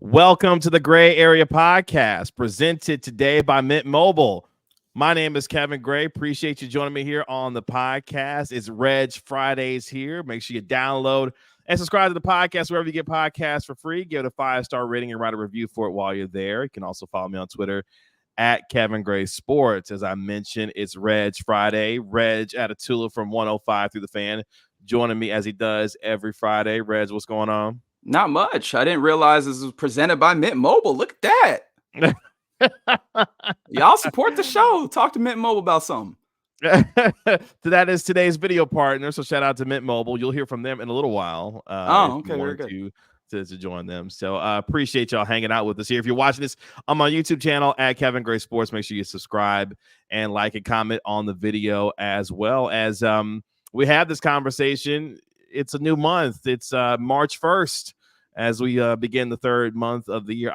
Welcome to the Gray Area Podcast, presented today by Mint Mobile. My name is Kevin Gray. Appreciate you joining me here on the podcast. It's Reg Fridays here. Make sure you download and subscribe to the podcast wherever you get podcasts for free. Give it a 5-star rating and write a review for it while you're there. You can also follow me on Twitter at Kevin Gray Sports. As I mentioned, it's Reg Friday. Reg Adetula from 105 through the Fan joining me as he does every Friday. Reg, what's going on? Not much. I didn't realize this was presented by Mint Mobile. Look at that. Y'all support the show. Talk to Mint Mobile about something. That is today's video partner. So shout out to Mint Mobile. You'll hear from them in a little while. Okay, very good. To join them. So appreciate y'all hanging out with us here. If you're watching this on my YouTube channel at Kevin Gray Sports, make sure you subscribe and like and comment on the video, as well as we have this conversation. It's a new month. It's March 1st as we begin the third month of the year.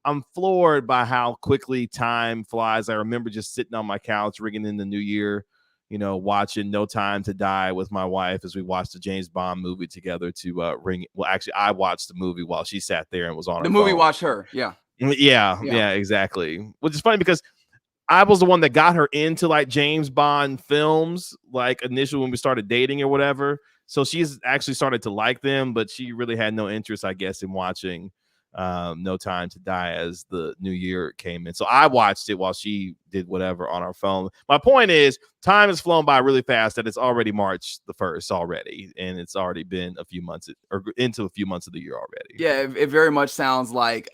I'm floored by how quickly time flies. I remember just sitting on my couch, ringing in the new year, watching No Time to Die with my wife as we watched the James Bond movie together to ring. Well, actually, I watched the movie while she sat there and was on the her movie. phone. Watched her. Yeah, exactly. Which is funny because I was the one that got her into like James Bond films, like initially when we started dating or whatever. So she's actually started to like them, but she really had no interest, I guess, in watching No Time to Die as the new year came in. So I watched it while she did whatever on our phone. My point is, time has flown by really fast that it's already March the 1st already, and it's already been a few months or into a few months of the year already. Yeah, it very much sounds like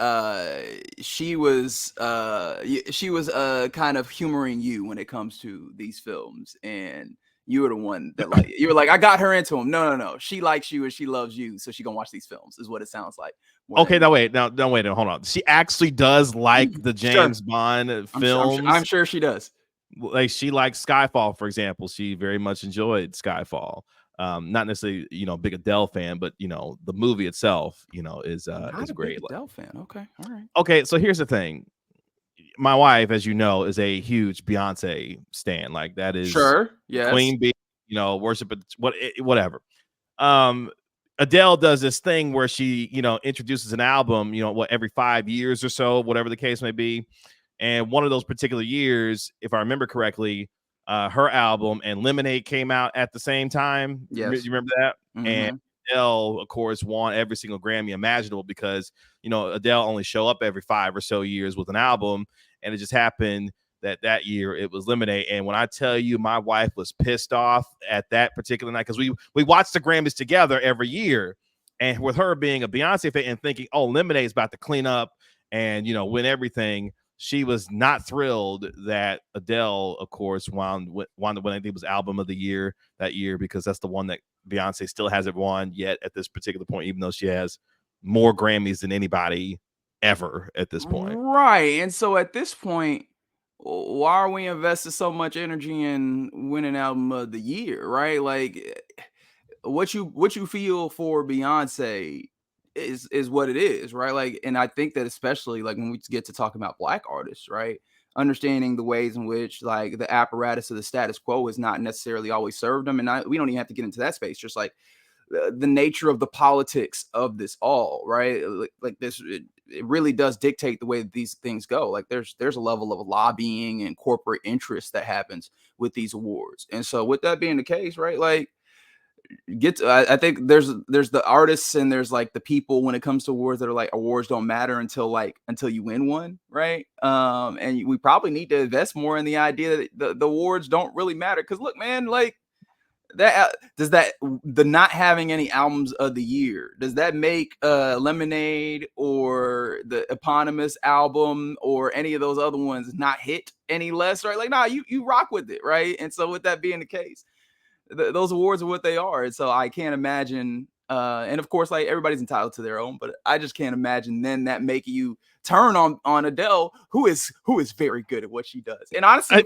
she was kind of humoring you when it comes to these films, and you were the one that you were like, I got her into them. No. She likes you and she loves you, so she gonna watch these films, is what it sounds like. Okay, wait, hold on. She actually does like the James Bond films. I'm sure she does. Like she likes Skyfall, for example. She very much enjoyed Skyfall. Not necessarily, big Adele fan, but the movie itself, is great. Big Adele fan. Okay, all right. Okay, so here's the thing. My wife, as you know, is a huge Beyoncé stan. Like that is Queen Bee, worship whatever. Adele does this thing where she, introduces an album, every 5 years or so, whatever the case may be. And one of those particular years, if I remember correctly, her album and Lemonade came out at the same time. Yes. You remember that? Mm-hmm. And Adele, of course, won every single Grammy imaginable because, Adele only show up every 5 or so years with an album. And it just happened that year it was Lemonade. And when I tell you, my wife was pissed off at that particular night because we watched the Grammys together every year. And with her being a Beyonce fan and thinking, oh, Lemonade's about to clean up and, win everything, she was not thrilled that Adele, of course, wound up winning, I think it was Album of the Year that year, because that's the one that Beyonce still hasn't won yet at this particular point, even though she has more Grammys than anybody ever at this point. Right. And so at this point, why are we invested so much energy in winning Album of the Year, right? Like what you feel for Beyonce is what it is, right? Like, and I think that especially like when we get to talking about Black artists, right? Understanding the ways in which like the apparatus of the status quo is not necessarily always served them, and we don't even have to get into that space. Just like the nature of the politics of this all, right? Like this, it really does dictate the way that these things go. Like there's a level of lobbying and corporate interest that happens with these awards, and so with that being the case, right? Like I think there's the artists and there's like the people when it comes to awards that are like awards don't matter until you win one, right? And we probably need to invest more in the idea that the awards don't really matter. Because look, man, like that the not having any albums of the year, does that make Lemonade or the eponymous album or any of those other ones not hit any less, right? Like, nah, you rock with it, right? And so with that being the case, those awards are what they are. And so I can't imagine, and of course, like everybody's entitled to their own, but I just can't imagine then that making you turn on Adele, who is very good at what she does. And honestly,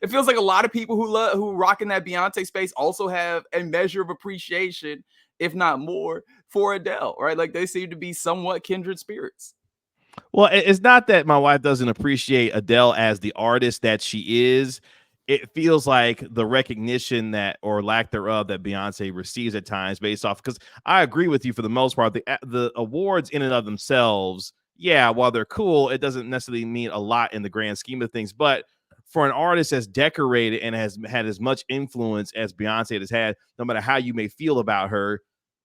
it feels like a lot of people who rock in that Beyonce space also have a measure of appreciation, if not more, for Adele, right? Like they seem to be somewhat kindred spirits. Well, it's not that my wife doesn't appreciate Adele as the artist that she is. it feels like the recognition that, or lack thereof, that Beyonce receives at times based off, because I agree with you for the most part, the awards in and of themselves, yeah, while they're cool, it doesn't necessarily mean a lot in the grand scheme of things. But for an artist as decorated and has had as much influence as Beyonce has had, no matter how you may feel about her,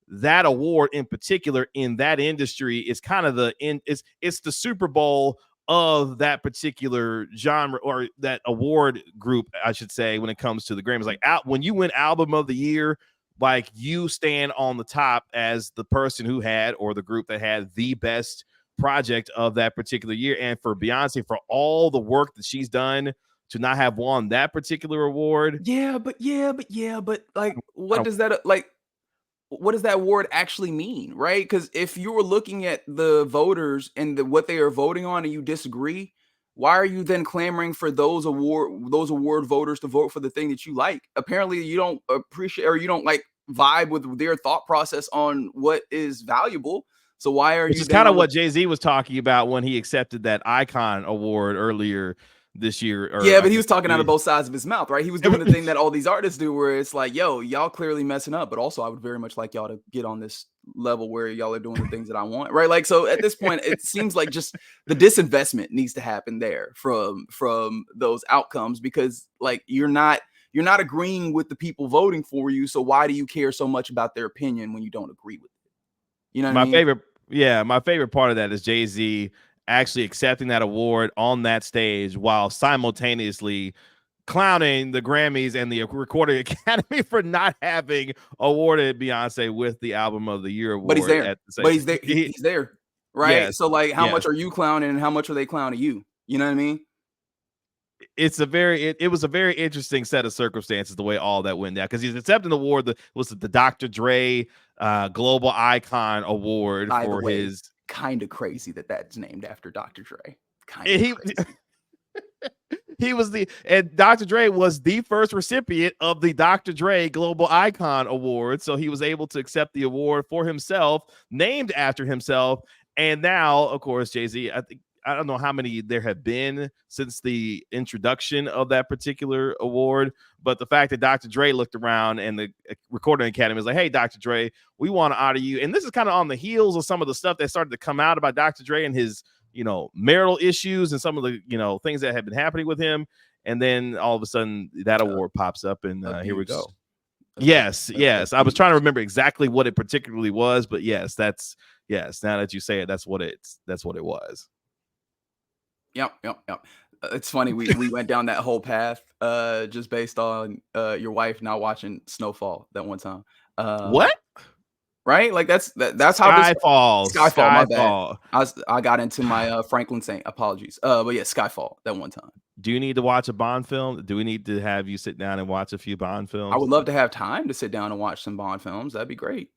that award in particular in that industry is kind of it's the Super Bowl of that particular genre, or that award group, I should say, when it comes to the Grammys. Like, when you win album of the year, like, you stand on the top as the person who had, or the group that had, the best project of that particular year. And for Beyonce, for all the work that she's done, to not have won that particular award. But like, what does that like? What does that award actually mean, right? Because if you were looking at the voters and what they are voting on, and you disagree, why are you then clamoring for those award voters to vote for the thing that you like? Apparently, you don't appreciate, or you don't like vibe with their thought process on what is valuable. So why are Which you is then kind of what Jay-Z was talking about when he accepted that Icon Award earlier this year. Yeah, but he was talking out of both sides of his mouth, right? He was doing the thing that all these artists do, where it's like, yo, y'all clearly messing up, but also I would very much like y'all to get on this level where y'all are doing the things that I want, right? Like, so at this point, it seems like just the disinvestment needs to happen there from those outcomes, because like you're not agreeing with the people voting for you, so why do you care so much about their opinion when you don't agree with it? You know what I mean? My favorite part of that is Jay-Z actually accepting that award on that stage while simultaneously clowning the Grammys and the Recording Academy for not having awarded Beyonce with the Album of the Year award. But he's there. He's there, right? Yes, so like, how much are you clowning, and how much are they clowning you? You know what I mean? It was a very interesting set of circumstances, the way all that went down, because he's accepting the award. Was the Dr. Dre Global Icon Award for his. Kind of crazy that's named after Dr. Dre. He and Dr. Dre was the first recipient of the Dr. Dre Global Icon Award, so he was able to accept the award for himself, named after himself. And now, of course, Jay-Z, I don't know how many there have been since the introduction of that particular award, but the fact that Dr. Dre looked around and the Recording Academy was like, hey, Dr. Dre, we want to honor you. And this is kind of on the heels of some of the stuff that started to come out about Dr. Dre and his, marital issues and some of the, things that have been happening with him. And then all of a sudden that award pops up, and here we go. Yes. I was trying to remember exactly what it particularly was, but yes. Now that you say it, that's what it was. Yep. It's funny. We went down that whole path just based on your wife not watching Snowfall that one time. What? Right? Like that's how Skyfall. My bad. I got into my Franklin Saint. Apologies. But yeah, Skyfall that one time. Do you need to watch a Bond film? Do we need to have you sit down and watch a few Bond films? I would love to have time to sit down and watch some Bond films. That'd be great.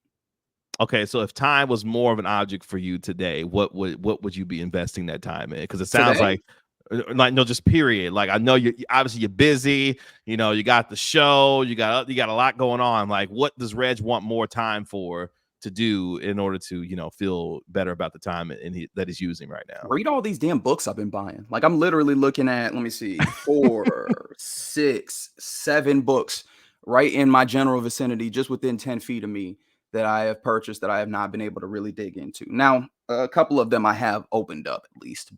Okay, so if time was more of an object for you today, what would you be investing that time in? Because it sounds like no, just period. Like, I know you're busy. You got the show. You got a lot going on. Like, what does Reg want more time to do in order to feel better about the time that he's using right now? Read all these damn books I've been buying. Like, I'm literally looking at, let me see, 4, 6, 7 books right in my general vicinity, just within 10 feet of me, that I have purchased that I have not been able to really dig into. Now, a couple of them I have opened up at least,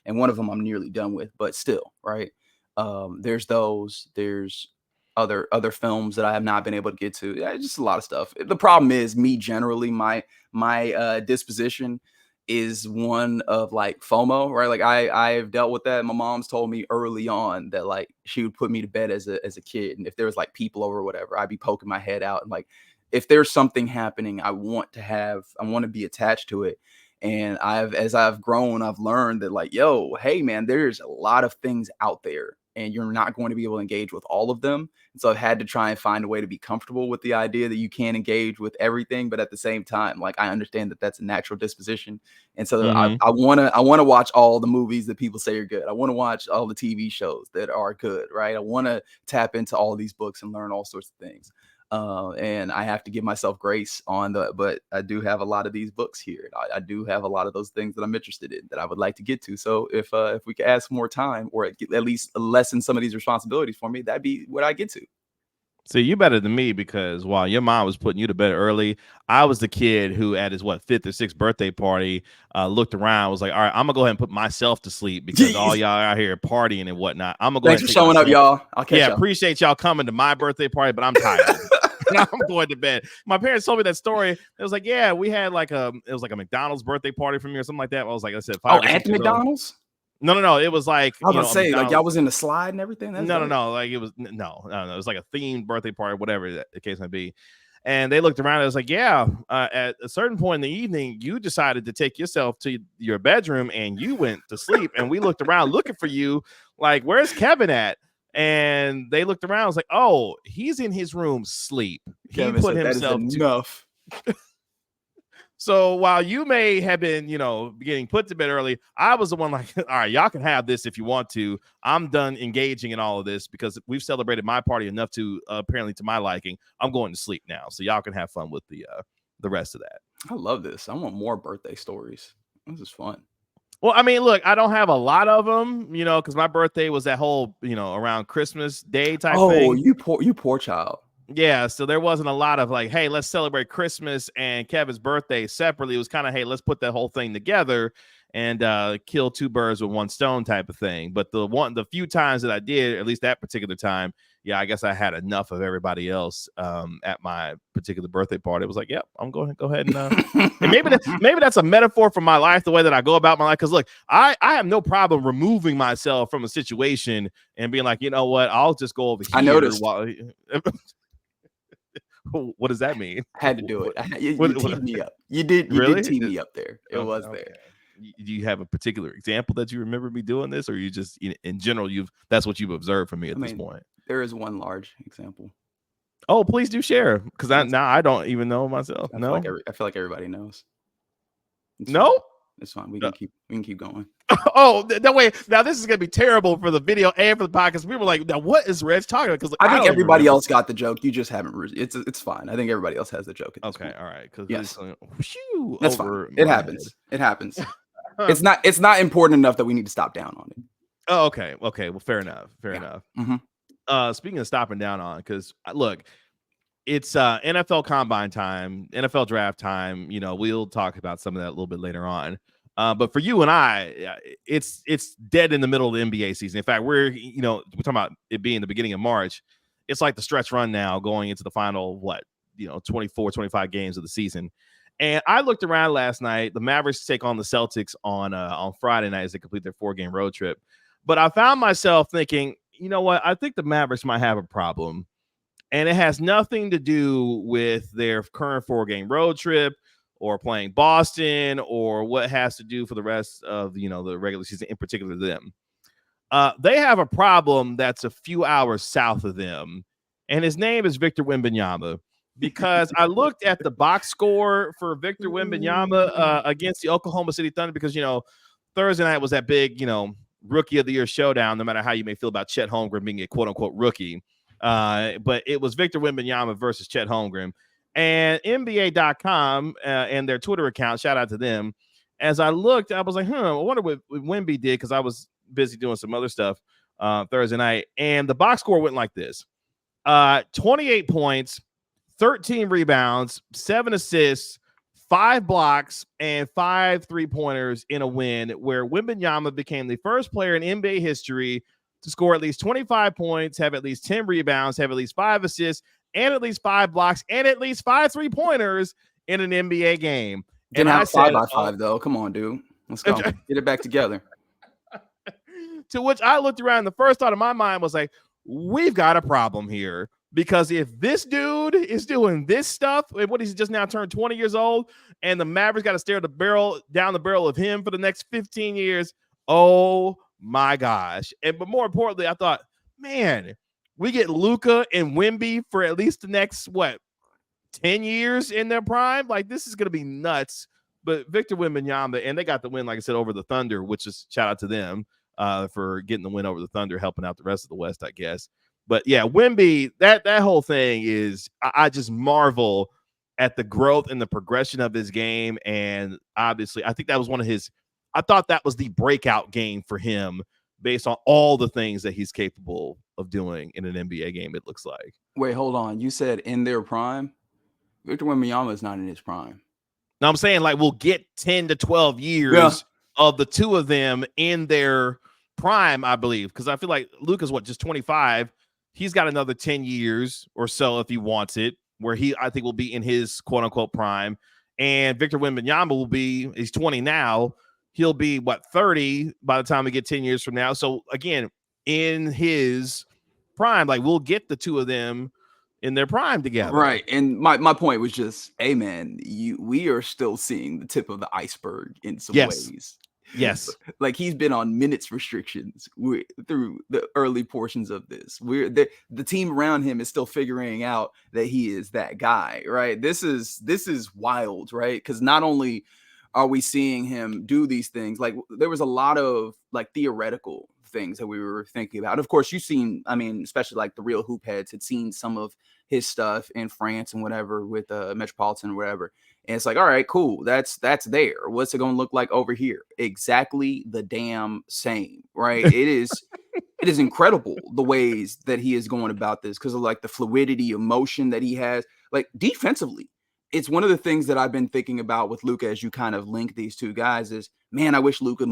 and one of them I'm nearly done with, but still, right? There's other films that I have not been able to get to. Yeah, just a lot of stuff. The problem is me generally, my disposition is one of like FOMO, right? Like I've dealt with that. My mom's told me early on that like she would put me to bed as a kid, and if there was like people over or whatever, I'd be poking my head out, and like, if there's something happening, I want to be attached to it. And as I've grown, I've learned that like, yo, hey man, there's a lot of things out there, and you're not going to be able to engage with all of them. And so I've had to try and find a way to be comfortable with the idea that you can't engage with everything, but at the same time, like, I understand that that's a natural disposition. And so I want to watch all the movies that people say are good. I want to watch all the TV shows that are good, right? I want to tap into all these books and learn all sorts of things. And I have to give myself grace but I do have a lot of these books here. I do have a lot of those things that I'm interested in that I would like to get to. So if we could ask more time or at least lessen some of these responsibilities for me, that'd be what I get to. See, you better than me, because while your mom was putting you to bed early, I was the kid who at his 5th or 6th birthday party looked around, was like, all right, I'm gonna go ahead and put myself to sleep because all y'all out here partying and whatnot. I'm gonna go Thanks ahead for showing up, y'all. I'll catch y'all. Appreciate y'all coming to my birthday party, but I'm tired. Now I'm going to bed. My parents told me that story. It was like, yeah, we had like a McDonald's birthday party for me or something like that. I was like, I said, 5 or 6 at the McDonald's? No. It was like, I was gonna say, like, y'all was in the slide and everything. No. Like it was no. It was like a themed birthday party, whatever the case may be. And they looked around. And it was like, yeah, at a certain point in the evening, you decided to take yourself to your bedroom and you went to sleep. And we looked around looking for you, like, where's Kevin at? And they looked around. I was like, oh, he's in his room sleep. Kevin he put said, himself that is enough. So while you may have been, getting put to bed early, I was the one like, all right, y'all can have this if you want to. I'm done engaging in all of this because we've celebrated my party enough to apparently to my liking. I'm going to sleep now, so y'all can have fun with the rest of that. I love this. I want more birthday stories. This is fun. Well, I mean, look, I don't have a lot of them, because my birthday was that whole, around Christmas Day type thing. Oh, you poor child. Yeah, so there wasn't a lot of like, hey, let's celebrate Christmas and Kevin's birthday separately. It was kind of, hey, let's put that whole thing together and kill 2 birds with 1 stone type of thing. But the few times that I did, at least that particular time, yeah, I guess I had enough of everybody else at my particular birthday party. It was like, yep, I'm going to go ahead and maybe that's a metaphor for my life, the way that I go about my life. Because look, I have no problem removing myself from a situation and being like, you know what, I'll just go over here. I noticed. What does that mean? I had to do it. You teed me up. You did tee me up there. It was okay. There. Do you have a particular example that you remember me doing this, or you just in general that's what you've observed from me at this point? There is one large example. Oh, please do share, because I don't even know myself. I feel like everybody knows. It's fine. We can keep going. Oh, that way. Now this is gonna be terrible for the video and for the podcast. We were like, now what is Reg talking about? Because I think everybody else got the joke. You just haven't. It's fine. I think everybody else has the joke. Okay, all right. Because yes, that's fine. It happens. It happens. It's not important enough that we need to stop down on it. Oh, okay. Well, fair enough. Mm-hmm. Speaking of stopping down on, because look, it's NFL combine time, NFL draft time. We'll talk about some of that a little bit later on. But for you and I, it's dead in the middle of the NBA season. In fact, we're talking about it being the beginning of March. It's like the stretch run now going into the final, 24, 25 games of the season. And I looked around last night. The Mavericks take on the Celtics on Friday night as they complete their 4-game road trip. But I found myself thinking, you know what? I think the Mavericks might have a problem. And it has nothing to do with their current 4-game road trip or playing Boston or what has to do for the rest of, the regular season, in particular them. They have a problem that's a few hours south of them. And his name is Victor Wembanyama. Because I looked at the box score for Victor Wembanyama against the Oklahoma City Thunder, because, Thursday night was that big, rookie of the year showdown, no matter how you may feel about Chet Holmgren being a quote unquote rookie. But it was Victor Wembanyama versus Chet Holmgren. And NBA.com and their Twitter account, shout out to them. As I looked, I was like, I wonder what Wemby did, because I was busy doing some other stuff Thursday night. And the box score went like this. 28 points, 13 rebounds, 7 assists, 5 blocks, and 5 3-pointers in a win where Wembanyama became the first player in NBA history to score at least 25 points, have at least 10 rebounds, have at least 5 assists, and at least 5 blocks, and at least 5 3-pointers in an NBA game. Didn't have 5x5 though. Come on, dude. Let's go. Get it back together. To which I looked around. The first thought of my mind was like, we've got a problem here. Because if this dude is doing this stuff, what he's just now turned 20 years old, and the Mavericks got to stare down the barrel of him for the next 15 years, oh my gosh. But more importantly, I thought, man, we get Luka and Wemby for at least the next, 10 years in their prime? Like, this is going to be nuts. But Victor Wembanyama, and they got the win, like I said, over the Thunder, which is shout out to them for getting the win over the Thunder, helping out the rest of the West, I guess. But yeah, Wemby, that whole thing is, I just marvel at the growth and the progression of his game. And obviously, I think that was I thought that was the breakout game for him based on all the things that he's capable of doing in an NBA game, it looks like. Wait, hold on. You said in their prime? Victor Wembanyama is not in his prime. Now I'm saying, like, we'll get 10 to 12 years of the two of them in their prime, I believe, because I feel like Luka's just 25. He's got another 10 years or so if he wants it, where I think will be in his quote unquote prime. And Victor Wembanyama he's 20 now. He'll be 30 by the time we get 10 years from now. So again, in his prime, like, we'll get the two of them in their prime together. Right. And my point was just, hey man, we are still seeing the tip of the iceberg in some ways. Yes. Like, he's been on minutes restrictions through the early portions of this. The team around him is still figuring out that he is that guy, right? This is wild, right? Because not only are we seeing him do these things, like, there was a lot of like theoretical things that we were thinking about. Of course, especially like the real hoop heads had seen some of his stuff in France and whatever with Metropolitan or whatever. And it's like, all right, cool. That's there. What's it going to look like over here? Exactly the damn same, right? It is incredible the ways that he is going about this, because of like the fluidity of motion that he has, like defensively. It's one of the things that I've been thinking about with Luka as you kind of link these two guys is, man, I wish Luka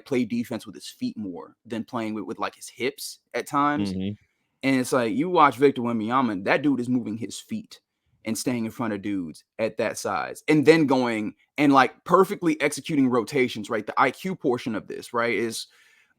play defense with his feet more than playing with like his hips at times. Mm-hmm. And it's like, you watch Victor Wembanyama, that dude is moving his feet and staying in front of dudes at that size, and then going and like perfectly executing rotations, right? The IQ portion of this, right, is,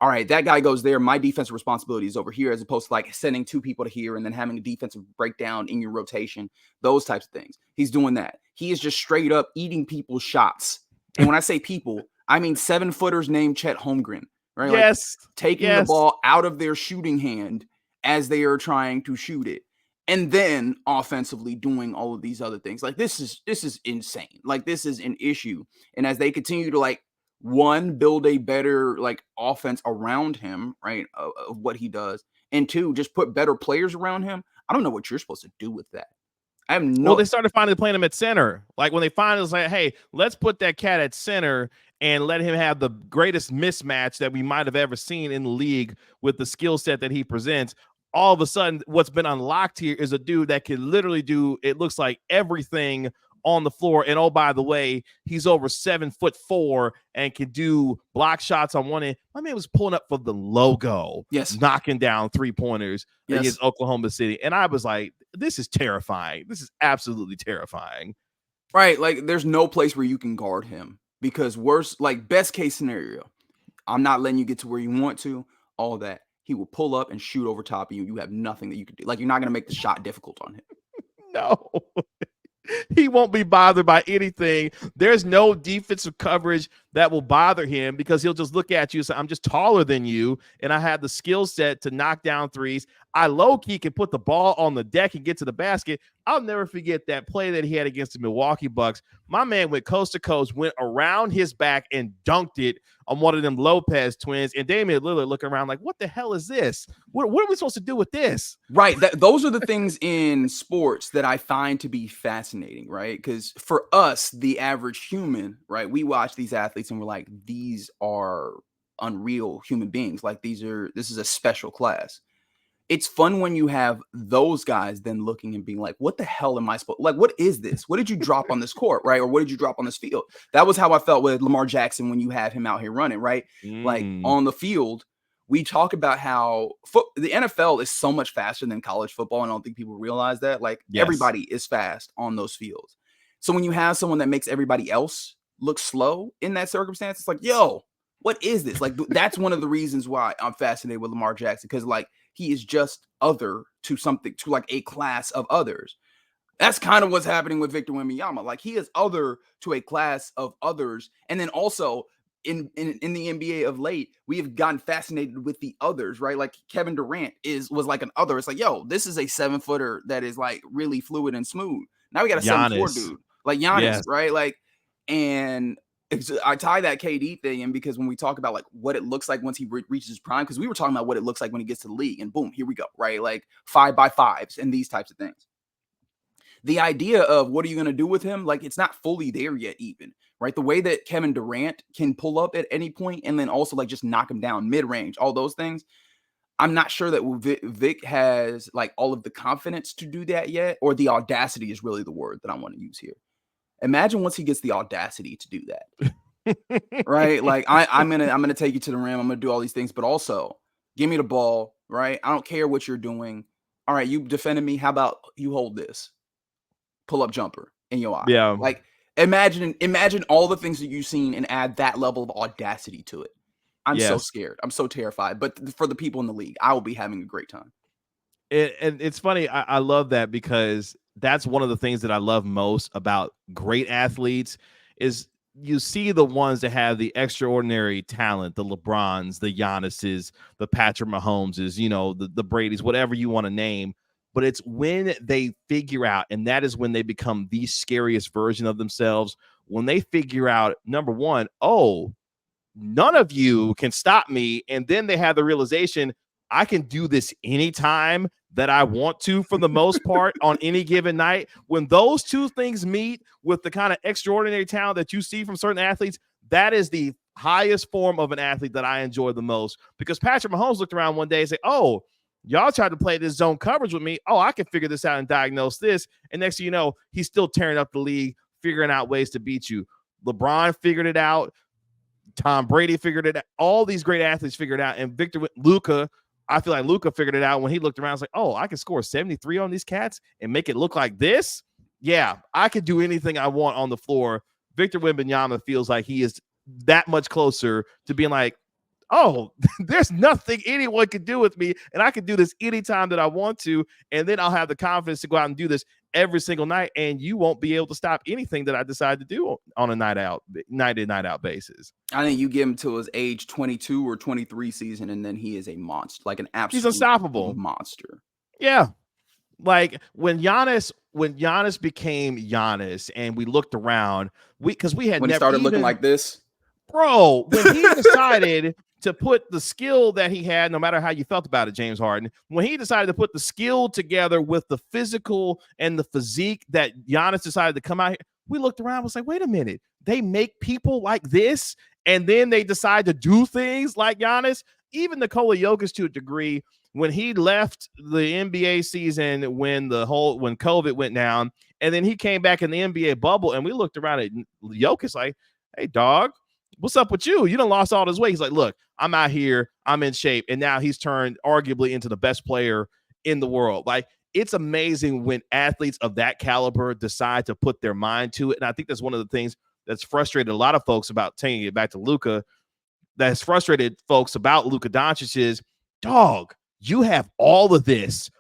all right, that guy goes there. My defensive responsibility is over here, as opposed to like sending two people to here and then having a defensive breakdown in your rotation, those types of things. He's doing that. He is just straight up eating people's shots. And when I say people, I mean 7-footers named Chet Holmgren, right? Yes. Like, taking the ball out of their shooting hand as they are trying to shoot it. And then offensively doing all of these other things. Like, this is insane. Like, this is an issue. And as they continue to like, one, build a better like offense around him, right, of what he does, and two, just put better players around him, I don't know what you're supposed to do with that. I have no. Well, they started finally playing him at center. Like, when they finally was like, hey, let's put that cat at center and let him have the greatest mismatch that we might have ever seen in the league with the skill set that he presents. All of a sudden, what's been unlocked here is a dude that can literally do, it looks like, everything on the floor. And oh, by the way, he's over 7'4" and can do block shots on one end. My man was pulling up for the logo, knocking down 3-pointers against Oklahoma City. And I was like, this is terrifying. This is absolutely terrifying. Right. Like, there's no place where you can guard him, because best case scenario, I'm not letting you get to where you want to, all that. He will pull up and shoot over top of you. You have nothing that you can do. Like, you're not going to make the shot difficult on him. No. He won't be bothered by anything. There's no defensive coverage that will bother him, because he'll just look at you and say, I'm just taller than you, and I have the skill set to knock down threes. I low-key can put the ball on the deck and get to the basket. I'll never forget that play that he had against the Milwaukee Bucks. My man went coast to coast, went around his back and dunked it on one of them Lopez twins. And Damian Lillard looking around like, what the hell is this? What are we supposed to do with this? Right. Those are the things in sports that I find to be fascinating, right? Because for us, the average human, right, we watch these athletes and we're like, these are unreal human beings. Like, this is a special class. It's fun when you have those guys then looking and being like, what the hell am I supposed, like, what is this? What did you drop on this court, right? Or what did you drop on this field? That was how I felt with Lamar Jackson when you had him out here running, right? Like, on the field, we talk about how the NFL is so much faster than college football, and I don't think people realize that. Like, everybody is fast on those fields. So when you have someone that makes everybody else look slow in that circumstance, it's like, yo, what is this? Like, that's one of the reasons why I'm fascinated with Lamar Jackson, because like, he is just other to something, to like a class of others. That's kind of what's happening with Victor Wembanyama. Like, he is other to a class of others. And then also in the NBA of late, we have gotten fascinated with the others, right? Like, Kevin Durant was like an other. It's like, yo, this is a 7-footer that is like really fluid and smooth. Now we got a 7'4" dude like Giannis, right? Like, and I tie that KD thing in because when we talk about like what it looks like once he reaches his prime, because we were talking about what it looks like when he gets to the league, and boom, here we go, right? Like 5x5s and these types of things. The idea of what are you going to do with him, like it's not fully there yet, even, right? The way that Kevin Durant can pull up at any point and then also like just knock him down mid-range, all those things. I'm not sure that Vic has like all of the confidence to do that yet, or the audacity is really the word that I want to use here. Imagine once he gets the audacity to do that, right? Like I'm gonna take you to the rim. I'm gonna do all these things, but also give me the ball, right? I don't care what you're doing. All right, you defended me. How about you hold this pull up jumper in your eye? Yeah. Like imagine all the things that you've seen and add that level of audacity to it. I'm so scared. I'm so terrified. But for the people in the league, I will be having a great time. And it's funny. I love that because that's one of the things that I love most about great athletes is you see the ones that have the extraordinary talent, the LeBrons, the Giannis's, the Patrick Mahomeses, you know, the Brady's, whatever you want to name. But it's when they figure out, and that is when they become the scariest version of themselves, when they figure out, number one, oh, none of you can stop me. And then they have the realization, I can do this anytime that I want to, for the most part, on any given night. When those two things meet with the kind of extraordinary talent that you see from certain athletes, that is the highest form of an athlete that I enjoy the most. Because Patrick Mahomes looked around one day and said, oh, y'all tried to play this zone coverage with me. Oh, I can figure this out and diagnose this. And next thing you know, he's still tearing up the league, figuring out ways to beat you. LeBron figured it out. Tom Brady figured it out. All these great athletes figured it out. And Luka, I feel like Luka figured it out when he looked around. It's like, oh, I can score 73 on these cats and make it look like this. Yeah, I could do anything I want on the floor. Victor Wembanyama feels like he is that much closer to being like, oh, there's nothing anyone can do with me, and I can do this anytime that I want to, and then I'll have the confidence to go out and do this every single night, and you won't be able to stop anything that I decide to do on a night in, night out basis. I think you give him to his age 22 or 23 season, and then he is a monster, like an absolute He's unstoppable monster. Yeah. Like when Giannis became Giannis and we looked around, because we had when he started looking like this. Bro, when he decided to put the skill that he had, no matter how you felt about it, James Harden, when he decided to put the skill together with the physical and the physique that Giannis decided to come out here, we looked around and was like, wait a minute, they make people like this, and then they decide to do things like Giannis. Even Nikola Jokic, to a degree, when he left the NBA season, when COVID went down, and then he came back in the NBA bubble, and we looked around at Jokic like, hey, dog, what's up with you? You done lost all this weight. He's like, look, I'm out here. I'm in shape. And now he's turned arguably into the best player in the world. Like, it's amazing when athletes of that caliber decide to put their mind to it. And I think that's one of the things that's frustrated a lot of folks about taking it back to Luka, that's frustrated folks about Luka Doncic is, dog, you have all of this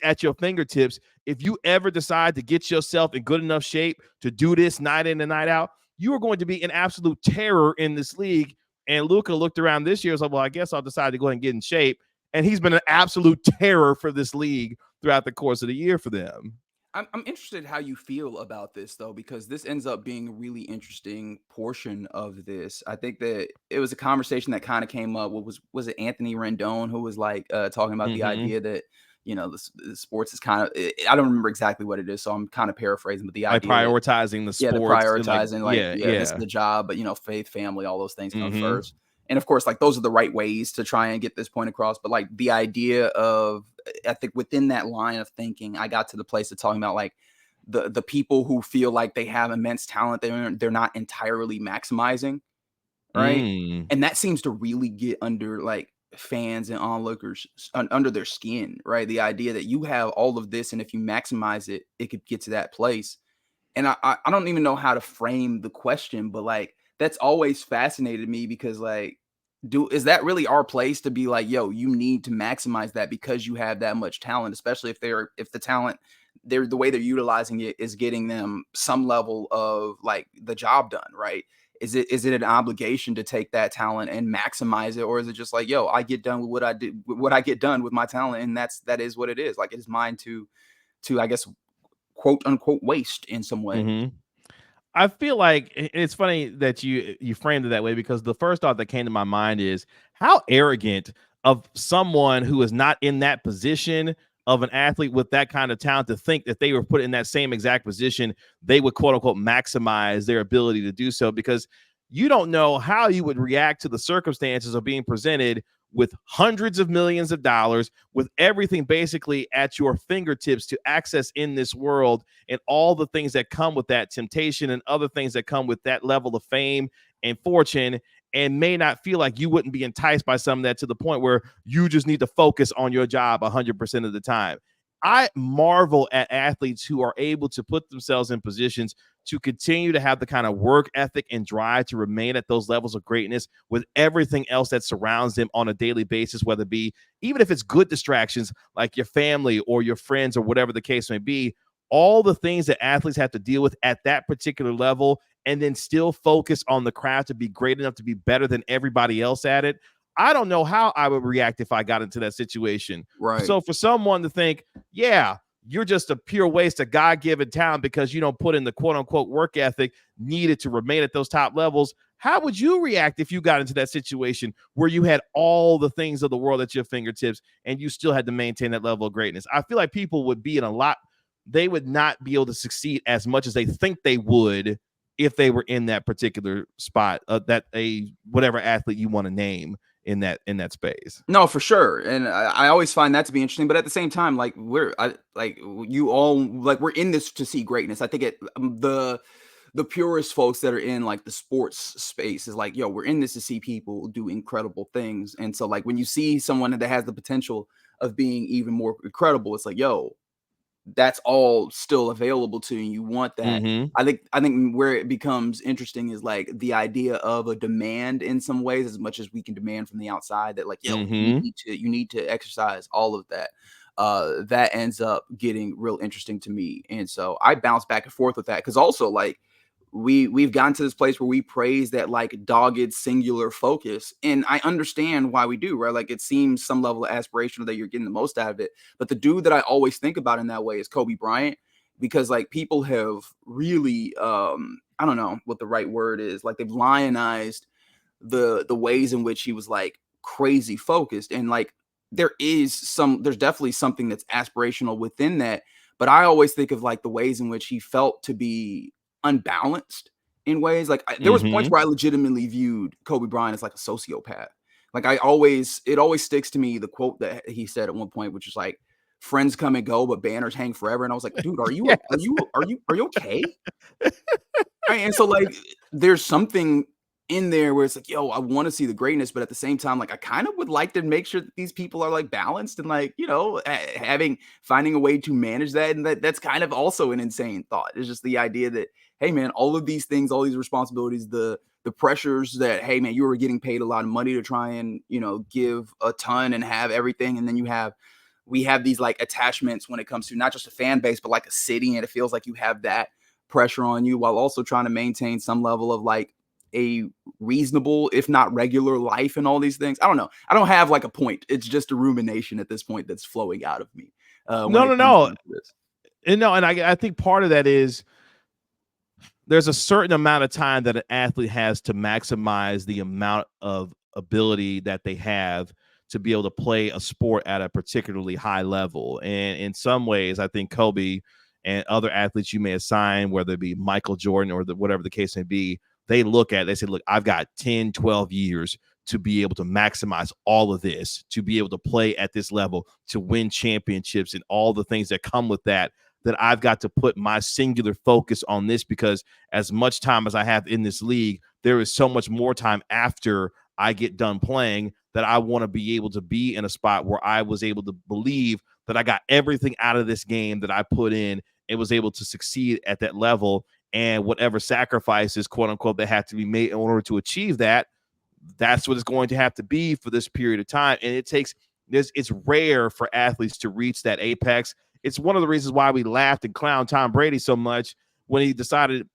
at your fingertips. If you ever decide to get yourself in good enough shape to do this night in and night out, you are going to be an absolute terror in this league. And Luka looked around this year and was like, well, I guess I'll decide to go ahead and get in shape. And he's been an absolute terror for this league throughout the course of the year for them. I'm interested how you feel about this, though, because this ends up being a really interesting portion of this. I think that it was a conversation that kind of came up. Was it Anthony Rendon who was like talking about the idea that, you know, the sports is kind of, I don't remember exactly what it is, so I'm kind of paraphrasing, but the idea prioritizing the sports. Prioritizing this is the job, but, you know, faith, family, all those things come first. And of course, like those are the right ways to try and get this point across. But like the idea of, I think within that line of thinking, I got to the place of talking about like the people who feel like they have immense talent, they're not entirely maximizing, right? And that seems to really get under like fans and onlookers under their skin, right? The idea that you have all of this, and if you maximize it, it could get to that place. And I don't even know how to frame the question, but like that's always fascinated me because like, is that really our place to be like, yo, you need to maximize that because you have that much talent, especially if the talent, the way they're utilizing it is getting them some level of like the job done, right? Is it an obligation to take that talent and maximize it, or is it just like, yo, I get done with what I get done with my talent, and that is what it is. Like it is mine to I guess quote unquote waste in some way. I feel like it's funny that you framed it that way, because the first thought that came to my mind is how arrogant of someone who is not in that position of an athlete with that kind of talent to think that they were put in that same exact position, they would quote unquote maximize their ability to do so, because you don't know how you would react to the circumstances of being presented with hundreds of millions of dollars, with everything basically at your fingertips to access in this world, and all the things that come with that temptation and other things that come with that level of fame and fortune, and may not feel like you wouldn't be enticed by some of that to the point where you just need to focus on your job 100% of the time. I marvel at athletes who are able to put themselves in positions to continue to have the kind of work ethic and drive to remain at those levels of greatness with everything else that surrounds them on a daily basis, whether it be, even if it's good distractions like your family or your friends or whatever the case may be, all the things that athletes have to deal with at that particular level, and then still focus on the craft to be great enough to be better than everybody else at it. I don't know how I would react if I got into that situation. Right. So for someone to think, yeah, you're just a pure waste of God-given talent because you don't put in the quote-unquote work ethic needed to remain at those top levels, how would you react if you got into that situation where you had all the things of the world at your fingertips and you still had to maintain that level of greatness? I feel like people would be in a lot, they would not be able to succeed as much as they think they would if they were in that particular spot, that a whatever athlete you want to name in that space. No, for sure, and I always find that to be interesting. But at the same time, like we're in this to see greatness. I think the purest folks that are in like the sports space is like, yo, we're in this to see people do incredible things. And so like when you see someone that has the potential of being even more incredible, it's like, yo, that's all still available to you. You want that. Mm-hmm. I think where it becomes interesting is like the idea of a demand in some ways, as much as we can demand from the outside that like, yo, Mm-hmm. you need to exercise all of that. That ends up getting real interesting to me. And so I bounce back and forth with that. Cause also like we've gotten to this place where we praise that like dogged singular focus, and I understand why we do, right? Like it seems some level of aspirational that you're getting the most out of it, but the dude that I always think about in that way is Kobe Bryant, because like people have really I don't know what the right word is, like they've lionized the ways in which he was like crazy focused, and like there's definitely something that's aspirational within that, but I always think of like the ways in which he felt to be unbalanced in ways like there was points Mm-hmm. where I legitimately viewed Kobe Bryant as like a sociopath. Like it always sticks to me the quote that he said at one point, which is like, "Friends come and go, but banners hang forever." And I was like, "Dude, Yes. are you okay?" Right, and so, like, there's something in there where it's like, "Yo, I wanna see the greatness," but at the same time, like, I kind of would like to make sure that these people are, like, balanced and, like, finding a way to manage that, and that's kind of also an insane thought. It's just the idea that, "Hey, man, all of these things, all these responsibilities, the pressures that, hey, man, you were getting paid a lot of money to try and, give a ton and have everything, and then we have these, like, attachments when it comes to not just a fan base, but, like, a city, and it feels like you have that pressure on you while also trying to maintain some level of like a reasonable, if not regular life and all these things. I don't know. I don't have like a point. It's just a rumination at this point that's flowing out of me when No, it no, comes no. down to this. And no, and I think part of that is there's a certain amount of time that an athlete has to maximize the amount of ability that they have to be able to play a sport at a particularly high level. And in some ways, I think Kobe and other athletes you may assign, whether it be Michael Jordan or whatever the case may be, they say, look, I've got 10, 12 years to be able to maximize all of this, to be able to play at this level, to win championships and all the things that come with that I've got to put my singular focus on this, because as much time as I have in this league, there is so much more time after I get done playing that I want to be able to be in a spot where I was able to believe that I got everything out of this game that I put in and was able to succeed at that level. And whatever sacrifices, quote unquote, that have to be made in order to achieve that, that's what it's going to have to be for this period of time. And it's rare for athletes to reach that apex. It's one of the reasons why we laughed and clowned Tom Brady so much when he decided,